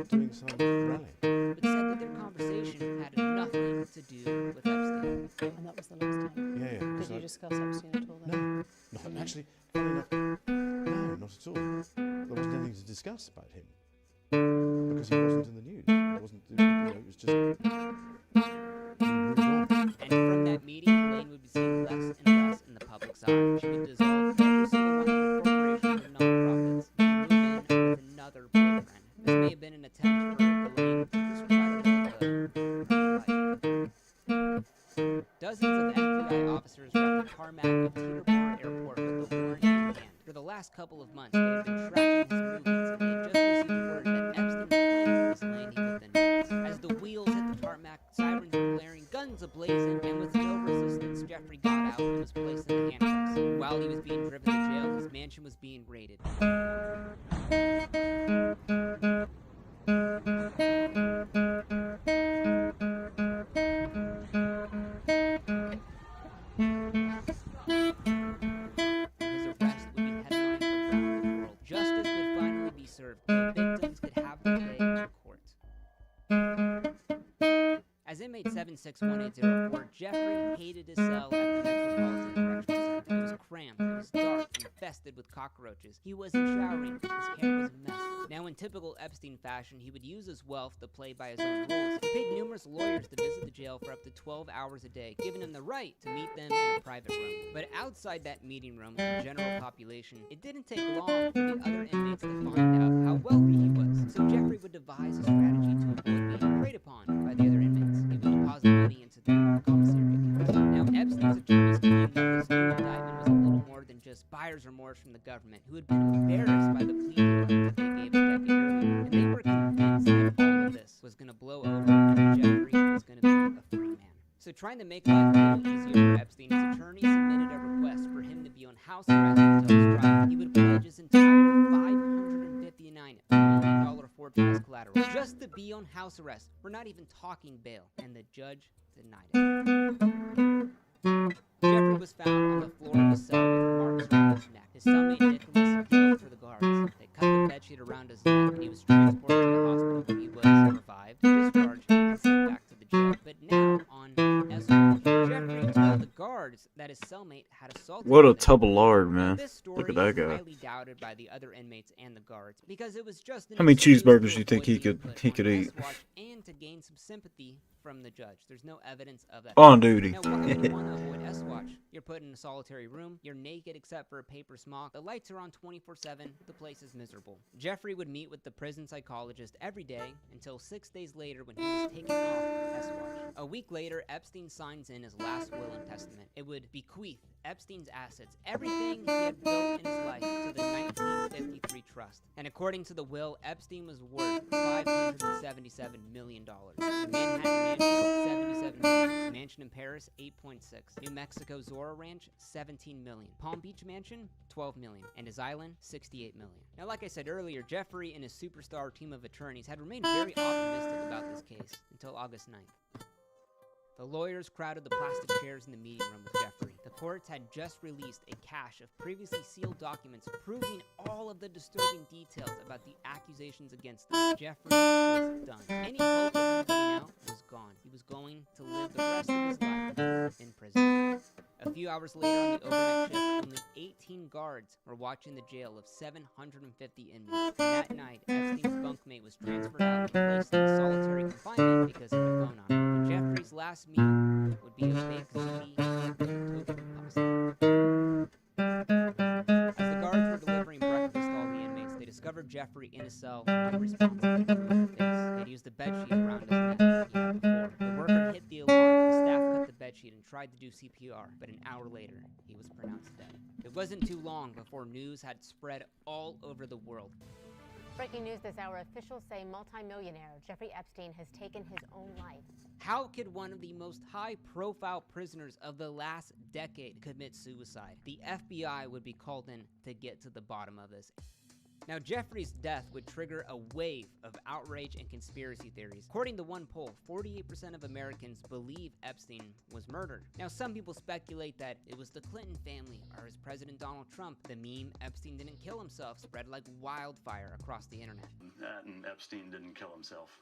Speaker 21: doing some rallying.
Speaker 14: But said that their conversation had nothing to do with Epstein.
Speaker 20: And that was the last time?
Speaker 21: Yeah.
Speaker 20: Did you discuss Epstein at all then?
Speaker 21: No, actually, funny enough, no, not at all. There wasn't anything to discuss about him. Because he wasn't in the news. It wasn't, it was just... we moved on.
Speaker 14: And from that meeting, Ghislaine would be seen less and less in the public's eye. She would dissolve every single one of her corporations and nonprofits and move in with another boyfriend. This may have been an attempt for Ghislaine to just try to live a life. Dozens of FBI officers were at the tarmac of Teterboro Airport with the warrant in hand. For the last couple of months, they had been tracking his movements, and they had just received word that Epstein's plane was landing within minutes. As the wheels hit the tarmac, sirens were blaring, guns ablazing, and with no resistance, Jeffrey got out and was placed in the handcuffs. While he was being driven to jail, his mansion was being raided. His arrest would be headlined around the world. Justice would finally be served. The victims could have their day in court. As inmate 76180, Jeffrey hated his cell at the Metropolitan Correctional Center. It was cramped, it was dark, infested infested with cockroaches. He wasn't showering. His hair was a mess. Now, in typical Epstein fashion, he would use his wealth to play by his own rules. He paid numerous lawyers to visit the jail for up to 12 hours a day, giving him the right to meet them in a private room. But outside that meeting room, the general population, it didn't take long for the other inmates to find out how wealthy he was. So Jeffrey would devise a strategy to avoid being preyed upon by the other inmates. He would deposit money into the commissary account. Now, Epstein's attorneys claimed that this new indictment was a little more than just buyer's remorse from the government, who had been embarrassed by the plea deal that they gave a decade earlier. And they were convinced that all of this was going to blow over and Jeffrey was going to be a free man. So trying to make life a little easier for Epstein, his attorney submitted a request for him to be on house arrest until his trial. He would pledge his entire $559 million Ford Pass collateral just to be on house arrest. We're not even talking bail. And the judge denied it. Jeffrey was found on the floor of his cell with marks around his neck. His cellmate Nicholas yelled for the guards. They cut the bedsheet around his neck and he was transported to the hospital where he was revived, discharged, and sent back to the jail. But now, on S1, Jeffrey told the guards that his cellmate had assaulted
Speaker 1: What a
Speaker 14: him.
Speaker 1: tub of lard, man.
Speaker 14: This story
Speaker 1: Look at that
Speaker 14: is
Speaker 1: guy.
Speaker 14: highly doubted by the other inmates and the guards because it was just an
Speaker 1: How many
Speaker 14: excuse
Speaker 1: cheeseburgers
Speaker 14: to
Speaker 1: do you think he
Speaker 14: avoid being
Speaker 1: could
Speaker 14: put on
Speaker 1: eat?
Speaker 14: S-Watch and to gain some sympathy from the judge. There's no evidence of that.
Speaker 1: On duty.
Speaker 14: Now, why would you want to avoid S-Watch? You're put in a solitary room, you're naked except for a paper smock, the lights are on 24/7, the place is miserable. Jeffrey would meet with the prison psychologist every day until 6 days later when he was taken off S-Watch. A week later, Epstein signs in his last will and testament. It would bequeath Epstein's assets, everything he had built in his life, to the 1953 trust. And according to the will, Epstein was worth $577 million. Manhattan Mansion, $77 million. Mansion in Paris, $8.6. New Mexico Zora Ranch, $17 million. Palm Beach Mansion, $12 million. And his island, $68 million. Now, like I said earlier, Jeffrey and his superstar team of attorneys had remained very optimistic about this case until August 9th. The lawyers crowded the plastic chairs in the meeting room with Jeffrey. The courts had just released a cache of previously sealed documents proving all of the disturbing details about the accusations against him. Jeffrey was done. Any hope of him getting out was gone. He was going to live the rest of his life in prison. A few hours later on the overnight shift, only 18 guards were watching the jail of 750 inmates. And that night, Epstein's bunkmate was transferred out and placed in solitary confinement because of a phone on him. And Jeffrey's last meal would be a baked ziti and tofu pasta. As the guards were delivering breakfast to all the inmates, they discovered Jeffrey in a cell unresponsive. They'd used the bedsheet around his neck like he had before. The worker hit the alarm, the staff cut the bedsheet and tried to do CPR, but an hour later, he was pronounced dead. It wasn't too long before news had spread all over the world.
Speaker 6: Breaking news this hour, officials say multimillionaire Jeffrey Epstein has taken his own life.
Speaker 14: How could one of the most high-profile prisoners of the last decade commit suicide? The FBI would be called in to get to the bottom of this. Now, Jeffrey's death would trigger a wave of outrage and conspiracy theories. According to one poll, 48% of Americans believe Epstein was murdered. Now, some people speculate that it was the Clinton family or his President Donald Trump. The meme, Epstein didn't kill himself, spread like wildfire across the internet.
Speaker 8: And Epstein didn't kill himself.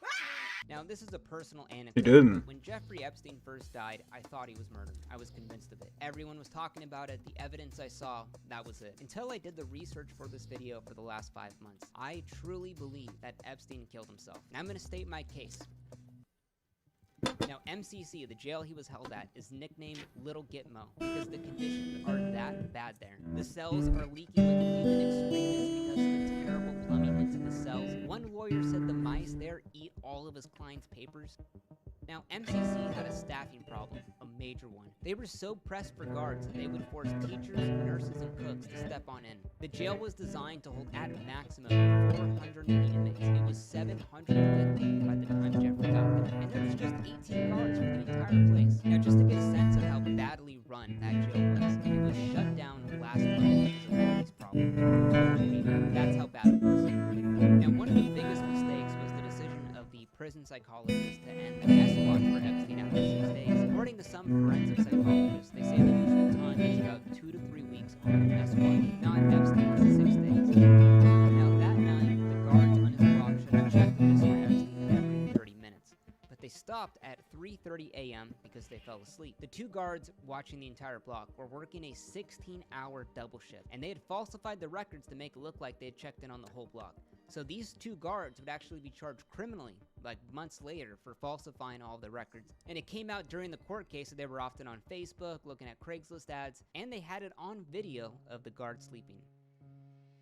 Speaker 14: Now, this is a personal anecdote.
Speaker 1: He didn't.
Speaker 14: When Jeffrey Epstein first died, I thought he was murdered. I was convinced of it. Everyone was talking about it. The evidence I saw, that was it. Until I did the research for this video for the last 5 months. I truly believe that Epstein killed himself. And I'm going to state my case. Now, MCC, the jail he was held at, is nicknamed Little Gitmo because the conditions are that bad there. The cells are leaking with human excretions because of the terrible plumbing into the cells. One lawyer said the mice there eat all of his clients' papers. Now, MCC had a staffing problem, a major one. They were so pressed for guards that they would force teachers, nurses, and cooks to step on in. The jail was designed to hold at maximum 480 inmates. It was 750 by the time Jeffrey got there. And there was just 18 guards for the entire place. Now, just to get a sense of how badly run that jail was, it was shut down last month because of all these problems. That's how bad it was. Now, one of the biggest mistakes was the decision of the prison psychologist to end the S-Watch for Epstein after 6 days. According to some forensic psychologists, they say the usual time is about 2 to 3 weeks on S-Watch, not Epstein's 6 days. Now, that night, the guards on his block should have checked this for Epstein every 30 minutes. But they stopped at 3 3:30 a.m. because they fell asleep. The 2 guards watching the entire block were working a 16-hour double shift, and they had falsified the records to make it look like they had checked in on the whole block. So these 2 guards would actually be charged criminally, like months later, for falsifying all the records. And it came out during the court case that they were often on Facebook, looking at Craigslist ads, and they had it on video of the guards sleeping.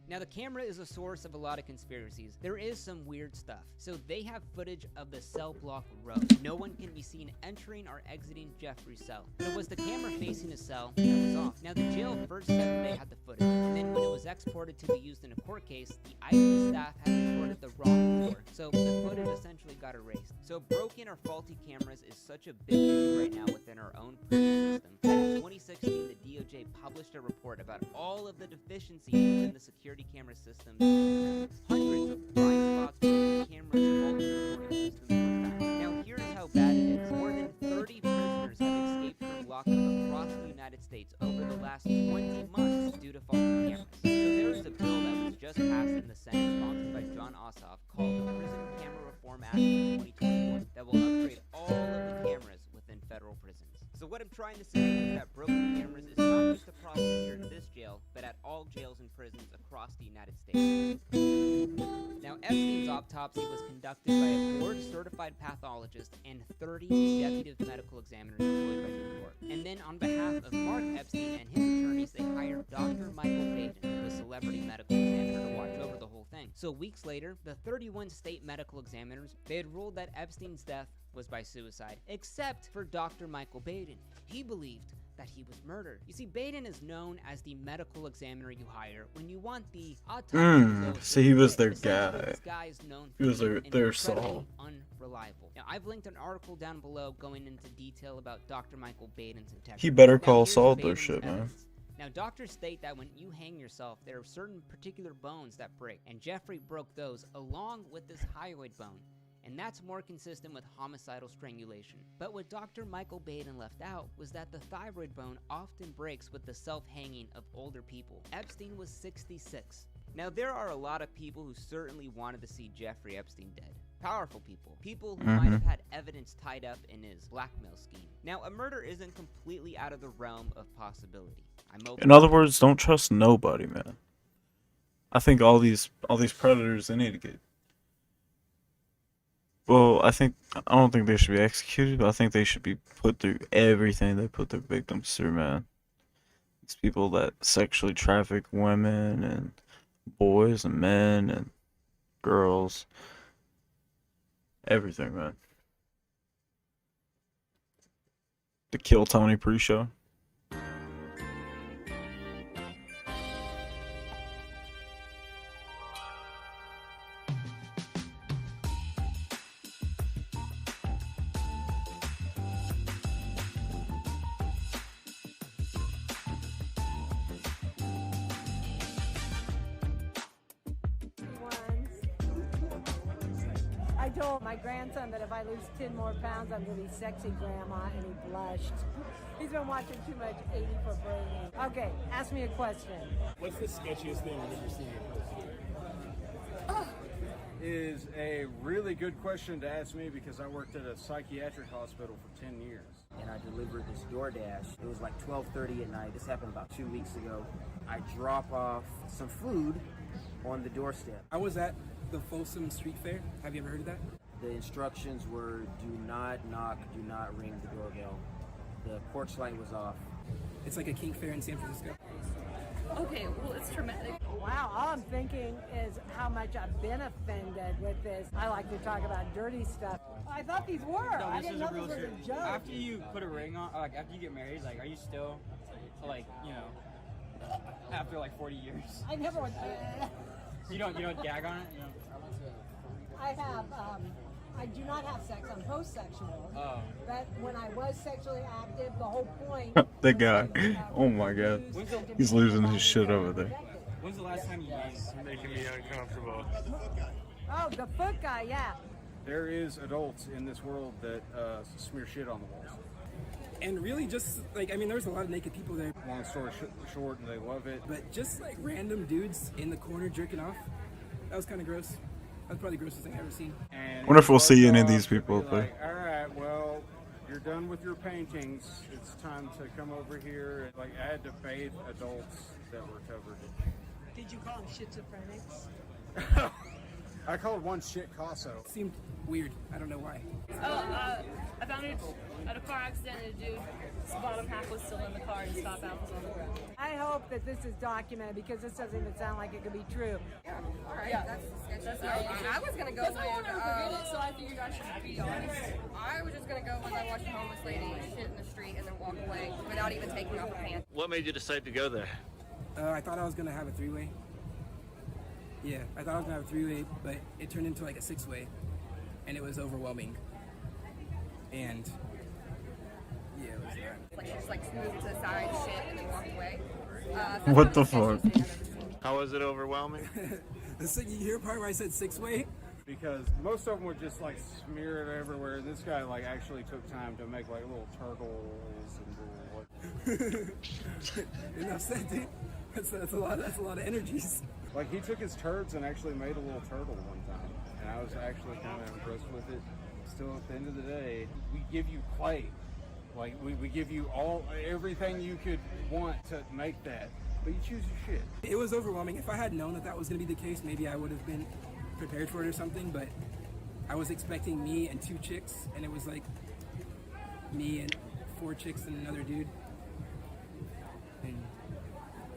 Speaker 14: Now, the camera is a source of a lot of conspiracies. There is some weird stuff. So they have footage of the cell block row. No one can be seen entering or exiting Jeffrey's cell. But it was the camera facing the cell that was off. Now, the jail first said that they had the footage, and then when it was exported to be used in a court case, the IT staff had recorded the wrong floor. So the footage essentially got erased. So broken or faulty cameras is such a big issue right now within our own prison system that in 2016, the DOJ published a report about all of the deficiencies within the security camera systems. Hundreds of blind spots, broken cameras, faulty recording systems were found. Now here's how bad it is. More than 30 prisoners have escaped from lockup across the United States over the last 20 months due to faulty cameras. So there is a bill that was just passed in the Senate, sponsored by John Ossoff, called the Prison Camera Reform Act of 2021, that will upgrade all of the cameras within federal prisons. So what I'm trying to say is that broken cameras is not just a problem here at this jail, but at all jails and prisons across the United States. Now, Epstein's autopsy was conducted by a board-certified pathologist and 30 executive medical examiners employed by New York. And then on behalf of Mark Epstein and his attorneys, they hired Dr. Michael Baden, the celebrity medical examiner, to watch over the whole thing. So weeks later, the 31 state medical examiners, they had ruled that Epstein's death was by suicide, except for Dr. Michael Baden. He believed that he was murdered. You see, Baden is known as the medical examiner you hire when you want the autopsy.
Speaker 1: So he was their guy.
Speaker 14: This guy is known
Speaker 1: He was
Speaker 14: for
Speaker 1: their Saul.
Speaker 14: unreliable. Now, I've linked an article down below going into detail about Dr. Michael Baden's integrity.
Speaker 1: He better
Speaker 14: Now,
Speaker 1: call
Speaker 14: here's
Speaker 1: Saul their
Speaker 14: Baden's
Speaker 1: shit, man.
Speaker 14: evidence. Now, doctors state that when you hang yourself, there are certain particular bones that break, and Jeffrey broke those along with this hyoid bone. And that's more consistent with homicidal strangulation. But what Dr. Michael Baden left out was that the thyroid bone often breaks with the self-hanging of older people. Epstein was 66. Now, there are a lot of people who certainly wanted to see Jeffrey Epstein dead. Powerful people. People who might have had evidence tied up in his blackmail scheme. Now, a murder isn't completely out of the realm of possibility.
Speaker 1: In other words, don't trust nobody, man. I think all these predators, they need to get... Well, I don't think they should be executed, but I think they should be put through everything they put their victims through, man. These people that sexually traffic women and boys and men and girls. Everything, man. The Kill Tony pre-show.
Speaker 22: I told my grandson that if I lose 10 more pounds, I'm going to be sexy grandma, and he blushed. He's been watching too much 80 for Brady. Okay, ask me a question.
Speaker 4: What's the sketchiest thing you've ever seen in person?
Speaker 9: Is a really good question to ask me because I worked at a psychiatric hospital for 10 years.
Speaker 10: And I delivered this DoorDash. It was like 12:30 at night. This happened about 2 weeks ago. I drop off some food on the doorstep.
Speaker 11: I was at the Folsom Street Fair. Have you ever heard of that?
Speaker 10: The instructions were do not knock, do not ring the doorbell. The porch light was off.
Speaker 11: It's like a kink fair in San Francisco.
Speaker 22: Okay, well, it's traumatic. Wow, all I'm thinking is how much I've been offended with this. I like to talk about dirty stuff. I thought these were.
Speaker 12: No,
Speaker 22: I
Speaker 12: this
Speaker 22: didn't
Speaker 12: is
Speaker 22: know
Speaker 12: a real
Speaker 22: this was a joke.
Speaker 12: After you put a ring on, like after you get married, like are you still, like, you know, after like 40 years?
Speaker 22: I never went.
Speaker 12: You don't gag on it, you know?
Speaker 22: I have, I do not have sex. I'm post-sexual.
Speaker 12: Oh.
Speaker 22: But when I was sexually active, the whole point.
Speaker 1: The guy. Oh my god. He's losing his shit over there.
Speaker 12: When's the last time you used?
Speaker 9: Making me uncomfortable.
Speaker 22: Oh, the foot guy, yeah.
Speaker 9: There is adults in this world that smear shit on the walls.
Speaker 11: And really just, like, I mean, there was a lot of naked people there.
Speaker 9: Long story short, and they love it.
Speaker 11: But just, like, random dudes in the corner jerking off. That was kind of gross. That was probably the grossest thing I've ever seen.
Speaker 1: Wonder if we'll see any of these people.
Speaker 9: Like, all right, well, done with your paintings, it's time to come over here. Like, I had to bathe adults that were covered.
Speaker 22: Did you call them schizophrenics?
Speaker 9: I called one shit Casso.
Speaker 11: Seemed weird. I don't know why.
Speaker 13: I found it at a car accident and a dude's bottom half was still in the car and his top half was on the ground.
Speaker 22: I hope that this is documented because this doesn't even sound like it could be true.
Speaker 13: Alright, yeah, that's
Speaker 15: I was gonna go
Speaker 13: because I
Speaker 15: when,
Speaker 13: wanted to forget it, so I figured I should be honest.
Speaker 15: I was just gonna go when I watched a homeless lady shit in the street and then walk away without even taking off her pants.
Speaker 16: What made you decide to go there?
Speaker 11: I thought I was gonna have a three-way. Yeah, I thought I was gonna have a three-way, but it turned into like a six-way, and it was overwhelming. And yeah, it was that.
Speaker 15: Like she just like moved to the side, shit, and then walked away.
Speaker 1: What the fuck?
Speaker 16: How was it overwhelming?
Speaker 11: The second year part where I said six-way.
Speaker 9: Because most of them would just like smear it everywhere. This guy like actually took time to make like little turtles and little what.
Speaker 11: Enough said, dude. That's a lot of energies.
Speaker 9: Like he took his turds and actually made a little turtle one time, and I was actually kind of impressed with it. Still, at the end of the day, we give you clay, like we give you everything you could want to make that, but you choose your shit.
Speaker 11: It was overwhelming. If I had known that that was going to be the case, maybe I would have been prepared for it or something. But I was expecting me and 2 chicks, and it was like me and 4 chicks and another dude. And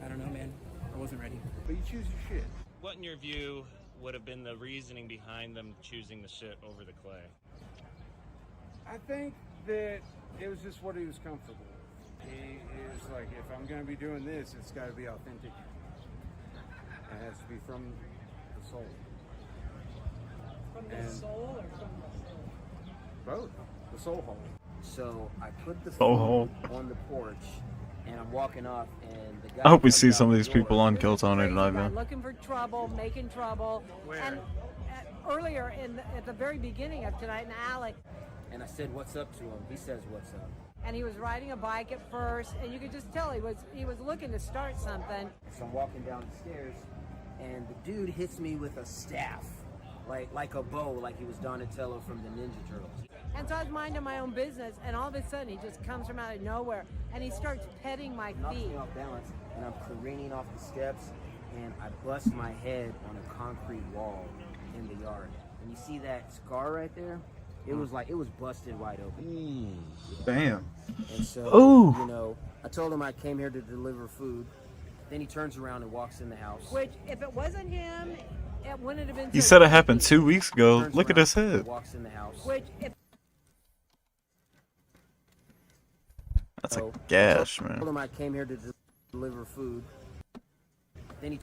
Speaker 11: I don't know, man. I wasn't ready.
Speaker 9: But you choose your shit.
Speaker 16: What, in your view, would have been the reasoning behind them choosing the shit over the clay?
Speaker 9: I think that it was just what he was comfortable with. He was like, if I'm going to be doing this, it's got to be authentic. It has to be from the soul.
Speaker 22: From the soul or from the soul?
Speaker 9: Both. The soul hole.
Speaker 10: So I put the
Speaker 1: Soul
Speaker 10: food
Speaker 1: hole.
Speaker 10: on the porch, and I'm walking off, and the guy
Speaker 1: I hope we
Speaker 10: comes
Speaker 1: see
Speaker 10: out
Speaker 1: some of
Speaker 10: the
Speaker 1: these
Speaker 10: door.
Speaker 1: people on Killtone tonight, man.
Speaker 22: Looking for trouble, making trouble.
Speaker 10: Where?
Speaker 22: And earlier at the very beginning of tonight in the alley.
Speaker 10: And I said, "What's up?" to him. He says, "What's up?"
Speaker 22: And he was riding a bike at first, and you could just tell he was looking to start something.
Speaker 10: So I'm walking down the stairs, and the dude hits me with a staff, like a bow, like he was Donatello from the Ninja Turtles.
Speaker 22: And so I was minding my own business, and all of a sudden he just comes from out of nowhere, and he starts petting my
Speaker 10: Knocks
Speaker 22: feet.
Speaker 10: me off balance, and I'm careening off the steps, and I bust my head on a concrete wall in the yard. And you see that scar right there? It was like, it was busted wide open.
Speaker 1: Damn.
Speaker 10: And so,
Speaker 1: Ooh.
Speaker 10: you know, I told him I came here to deliver food. Then he turns around and walks in the house.
Speaker 22: Which, if it wasn't him, it wouldn't have been.
Speaker 1: You
Speaker 22: so
Speaker 1: said it
Speaker 22: creepy.
Speaker 1: happened 2 weeks ago.
Speaker 10: Turns
Speaker 1: Look at
Speaker 10: around
Speaker 1: his
Speaker 10: and
Speaker 1: head.
Speaker 10: Walks in the house.
Speaker 22: Which, if
Speaker 1: That's a
Speaker 10: So,
Speaker 1: gash,
Speaker 10: I told
Speaker 1: man.
Speaker 10: him I came here to deliver food. Then he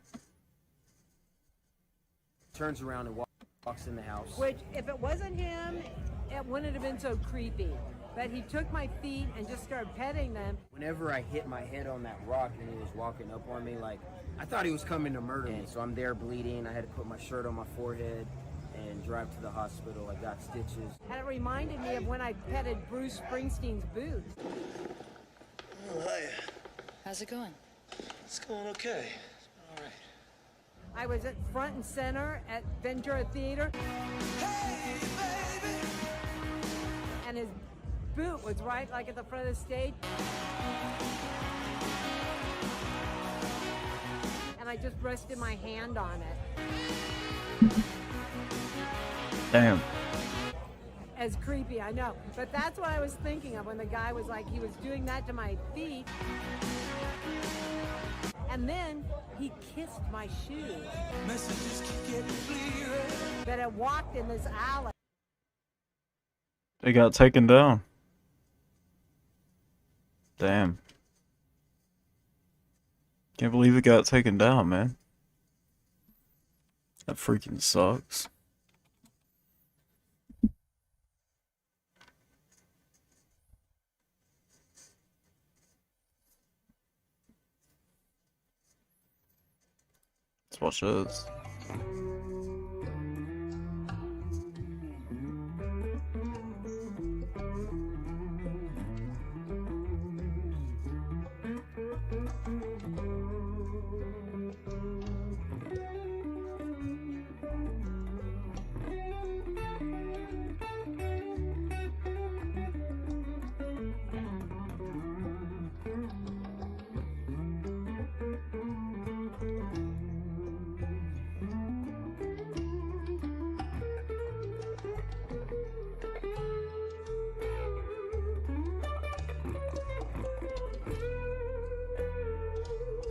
Speaker 10: turns around and walks in the house.
Speaker 22: Which, if it wasn't him, it wouldn't have been so creepy. But he took my feet and just started petting them.
Speaker 10: Whenever I hit my head on that rock and he was walking up on me, like, I thought he was coming to murder me. So I'm there bleeding. I had to put my shirt on my forehead and drive to the hospital. I got stitches.
Speaker 22: And it reminded me of when I petted Bruce Springsteen's boots.
Speaker 18: Oh, hi.
Speaker 15: How's it going?
Speaker 18: It's going okay. All right.
Speaker 22: I was at front and center at Ventura Theater. And his boot was right like at the front of the stage. And I just rested my hand on it.
Speaker 1: Damn.
Speaker 22: As creepy, I know. But that's what I was thinking of when the guy was like, he was doing that to my feet. And then he kissed my shoes.
Speaker 18: Messages keep getting clearer.
Speaker 22: That I walked in this alley.
Speaker 1: They got taken down. Damn. Can't believe it got taken down, man. That freaking sucks. Let's watch this.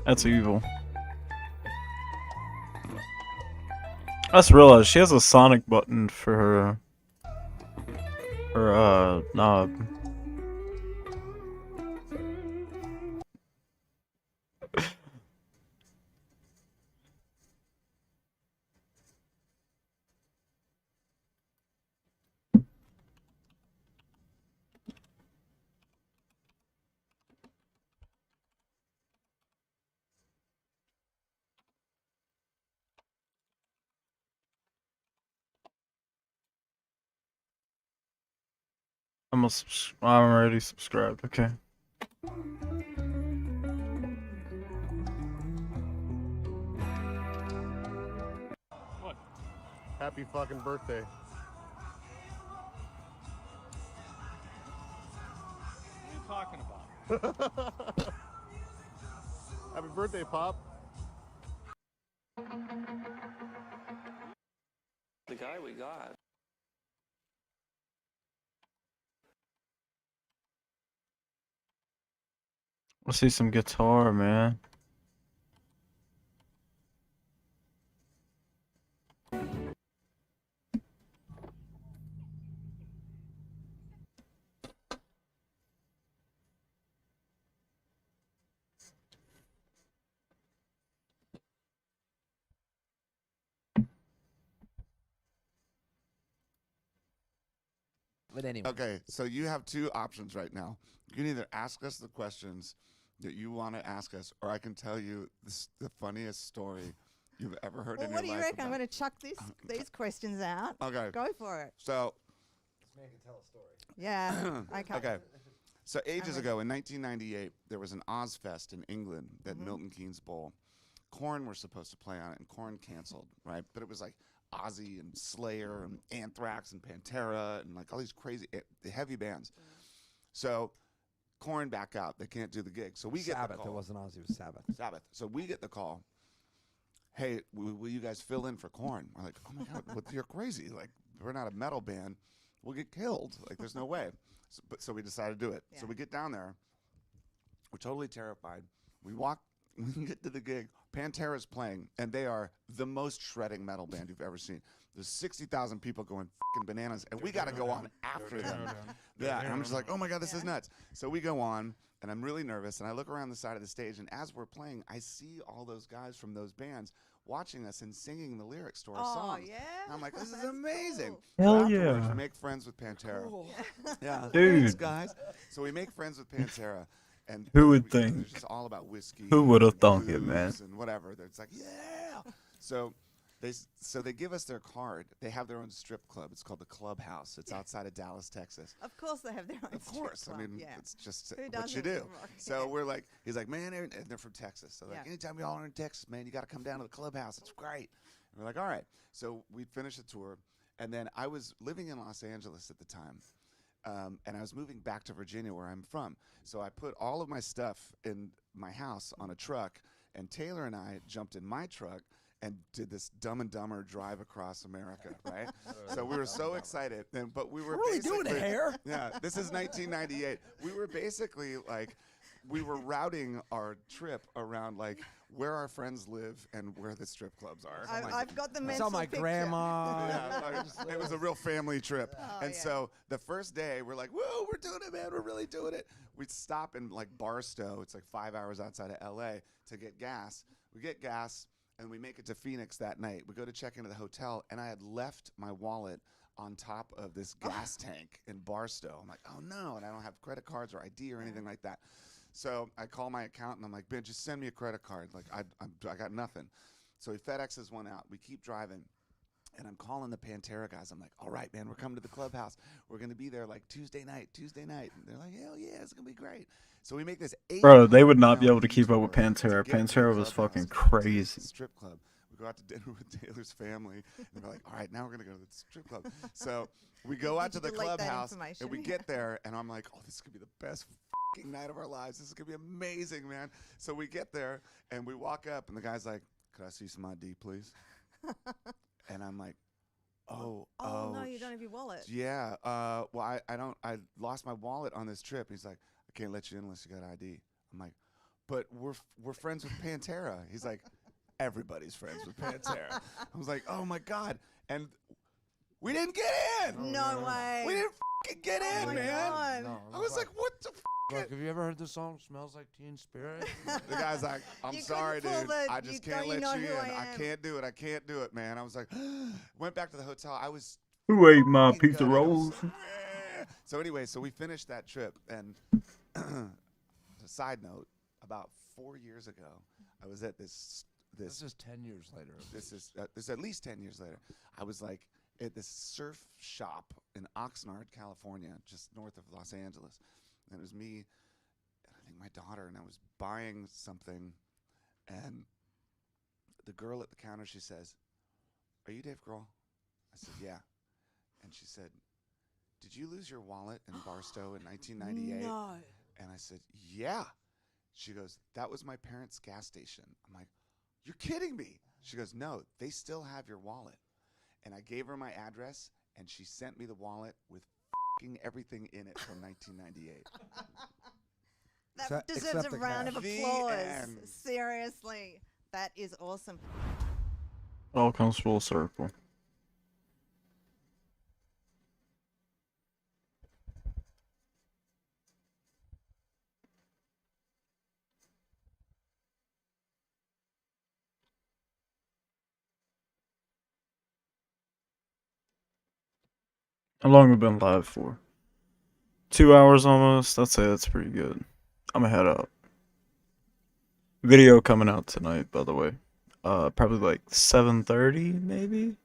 Speaker 1: That's evil. I just realized she has a Sonic button for her knob. I'm already subscribed. Okay.
Speaker 7: What? Happy fucking birthday.
Speaker 16: What are you talking about?
Speaker 7: Happy birthday, Pop.
Speaker 18: The guy we got.
Speaker 1: Let's see some guitar, man.
Speaker 19: But anyway.
Speaker 23: Okay, so you have two options right now. You can either ask us the questions that you want to ask us, or I can tell you the funniest story you've ever heard
Speaker 24: Well,
Speaker 23: in
Speaker 24: what do
Speaker 23: your
Speaker 24: you
Speaker 23: life.
Speaker 24: reckon? I'm going to chuck these questions out.
Speaker 23: Okay.
Speaker 24: Go for it.
Speaker 23: So,
Speaker 19: This man can tell a story.
Speaker 24: Yeah. Okay.
Speaker 23: okay. So ages
Speaker 24: I'm
Speaker 23: ago, in 1998, there was an Ozfest in England at Milton Keynes Bowl. Korn were supposed to play on it, and Korn canceled, right? But it was like Ozzy and Slayer and Anthrax and Pantera and like all these crazy heavy bands. So Korn back out. They can't do the gig. So we get the
Speaker 19: Sabbath.
Speaker 23: call.
Speaker 19: It wasn't Ozzy. It was Sabbath.
Speaker 23: Sabbath. So we get the call. Hey, will you guys fill in for Korn? We're like, oh my God, you're crazy. Like, we're not a metal band. We'll get killed. Like, there's no way. So we decided to do it. Yeah. So we get down there. We're totally terrified. We get to the gig. Pantera's playing, and they are the most shredding metal band you've ever seen. There's 60,000 people going fucking bananas, and we got to go on after them. Yeah, and I'm just like, oh my God, this is nuts. So we go on, and I'm really nervous, and I look around the side of the stage, and as we're playing, I see all those guys from those bands watching us and singing the lyrics to our songs.
Speaker 24: Yeah?
Speaker 23: And I'm like, this is amazing.
Speaker 1: Hell
Speaker 23: So afterwards,
Speaker 1: yeah.
Speaker 23: we make friends with Pantera.
Speaker 24: Cool.
Speaker 23: Yeah,
Speaker 1: Dude.
Speaker 23: thanks, guys. So we make friends with Pantera. And
Speaker 1: Who would think?
Speaker 23: It's just all about whiskey.
Speaker 1: Who would have
Speaker 23: and
Speaker 1: thunk it,
Speaker 23: booze
Speaker 1: man?
Speaker 23: And whatever. It's like, yeah. So they give us their card. They have their own strip club. It's called the Clubhouse. It's outside of Dallas, Texas.
Speaker 24: Of course they have their own
Speaker 23: Of course.
Speaker 24: strip
Speaker 23: I
Speaker 24: club,
Speaker 23: mean,
Speaker 24: yeah.
Speaker 23: it's just
Speaker 24: Who
Speaker 23: what
Speaker 24: doesn't
Speaker 23: you do.
Speaker 24: anymore?
Speaker 23: So we're like, he's like, man, and they're from Texas. So like,
Speaker 24: Yeah.
Speaker 23: anytime y'all are in Texas, man, you got to come down to the Clubhouse. It's great. And we're like, all right. So we finished the tour, and then I was living in Los Angeles at the time. And I was moving back to Virginia, where I'm from. So I put all of my stuff in my house on a truck, and Taylor and I jumped in my truck and did this Dumb and Dumber drive across America, right? So we were so excited, but we were
Speaker 19: Really doing it,
Speaker 23: basically-
Speaker 19: Hare.
Speaker 23: Yeah, this is 1998. We were basically like, we were routing our trip around like where our friends live and where the strip clubs are.
Speaker 24: I've got the
Speaker 19: I
Speaker 24: mental
Speaker 19: saw my
Speaker 24: picture.
Speaker 19: grandma.
Speaker 23: Yeah, like, it was a real family trip.
Speaker 24: Oh,
Speaker 23: And
Speaker 24: yeah.
Speaker 23: so the first day, we're like, whoa, we're doing it, man. We're really doing it. We'd stop in like Barstow. It's like 5 hours outside of LA to get gas. We get gas and we make it to Phoenix that night. We go to check into the hotel, and I had left my wallet on top of this gas tank in Barstow. I'm like, oh no, and I don't have credit cards or ID or anything like that. So I call my accountant. I'm like, Ben, just send me a credit card. Like I got nothing. So he FedExes one out. We keep driving. And I'm calling the Pantera guys. I'm like, all right, man, we're coming to the Clubhouse. We're going to be there like Tuesday night. And they're like, hell yeah, it's going to be great. So we make this 8
Speaker 1: Bro, they would not be able to keep up with Pantera. Pantera was fucking crazy.
Speaker 23: strip club. We go out to dinner with Taylor's family. And we're like, all right, now we're going to go to the strip club. So we go out to the
Speaker 24: delete that
Speaker 23: Clubhouse. And
Speaker 24: information.
Speaker 23: we get there. And I'm like, oh, this is going to be the best fucking night of our lives. This is going to be amazing, man. So we get there. And we walk up. And the guy's like, could I see some ID, please? And I'm like, oh,
Speaker 24: no, you don't have your wallet.
Speaker 23: yeah. Well, I lost my wallet on this trip. He's like, I can't let you in unless you got ID. I'm like, but we're friends with Pantera. He's like, everybody's friends with Pantera. I was like, oh my God. And we didn't get in.
Speaker 24: No way.
Speaker 23: We didn't fucking get in,
Speaker 24: my
Speaker 23: man.
Speaker 24: God.
Speaker 19: No,
Speaker 23: I was like, what the
Speaker 19: Like, have you ever heard the song "Smells Like Teen Spirit"?
Speaker 23: The guy's like, I'm
Speaker 24: You
Speaker 23: sorry,
Speaker 24: couldn't
Speaker 23: dude.
Speaker 24: pull the,
Speaker 23: I just
Speaker 24: don't
Speaker 23: can't
Speaker 24: you
Speaker 23: let
Speaker 24: know
Speaker 23: you
Speaker 24: who
Speaker 23: in.
Speaker 24: I
Speaker 23: I
Speaker 24: am?
Speaker 23: can't do it. I can't do it, man. I was like, went back to the hotel. I was
Speaker 1: Who ate my
Speaker 23: fucking
Speaker 1: pizza
Speaker 23: good. I was
Speaker 1: rolls?
Speaker 23: like, "Eh." So anyway, so we finished that trip, and a side note, about 4 years ago, I was at this
Speaker 19: This is 10 years later.
Speaker 23: this is at least 10 years later. I was like at this surf shop in Oxnard, California, just north of Los Angeles. And it was me, and I think my daughter, and I was buying something. And the girl at the counter, she says, "Are you Dave Grohl?" I said, "Yeah." And she said, "Did you lose your wallet in Barstow in 1998?
Speaker 24: No.
Speaker 23: And I said, "Yeah." She goes, "That was my parents' gas station." I'm like, "You're kidding me." She goes, "No, they still have your wallet." And I gave her my address, and she sent me the wallet with f***ing everything in it from 1998.
Speaker 24: That deserves a round of
Speaker 23: The
Speaker 24: applause.
Speaker 23: end.
Speaker 24: Seriously. That is awesome.
Speaker 1: All comes full circle. How long have we been live for? 2 hours almost? I'd say that's pretty good. I'm gonna head out. Video coming out tonight, by the way. Probably like 7:30, maybe?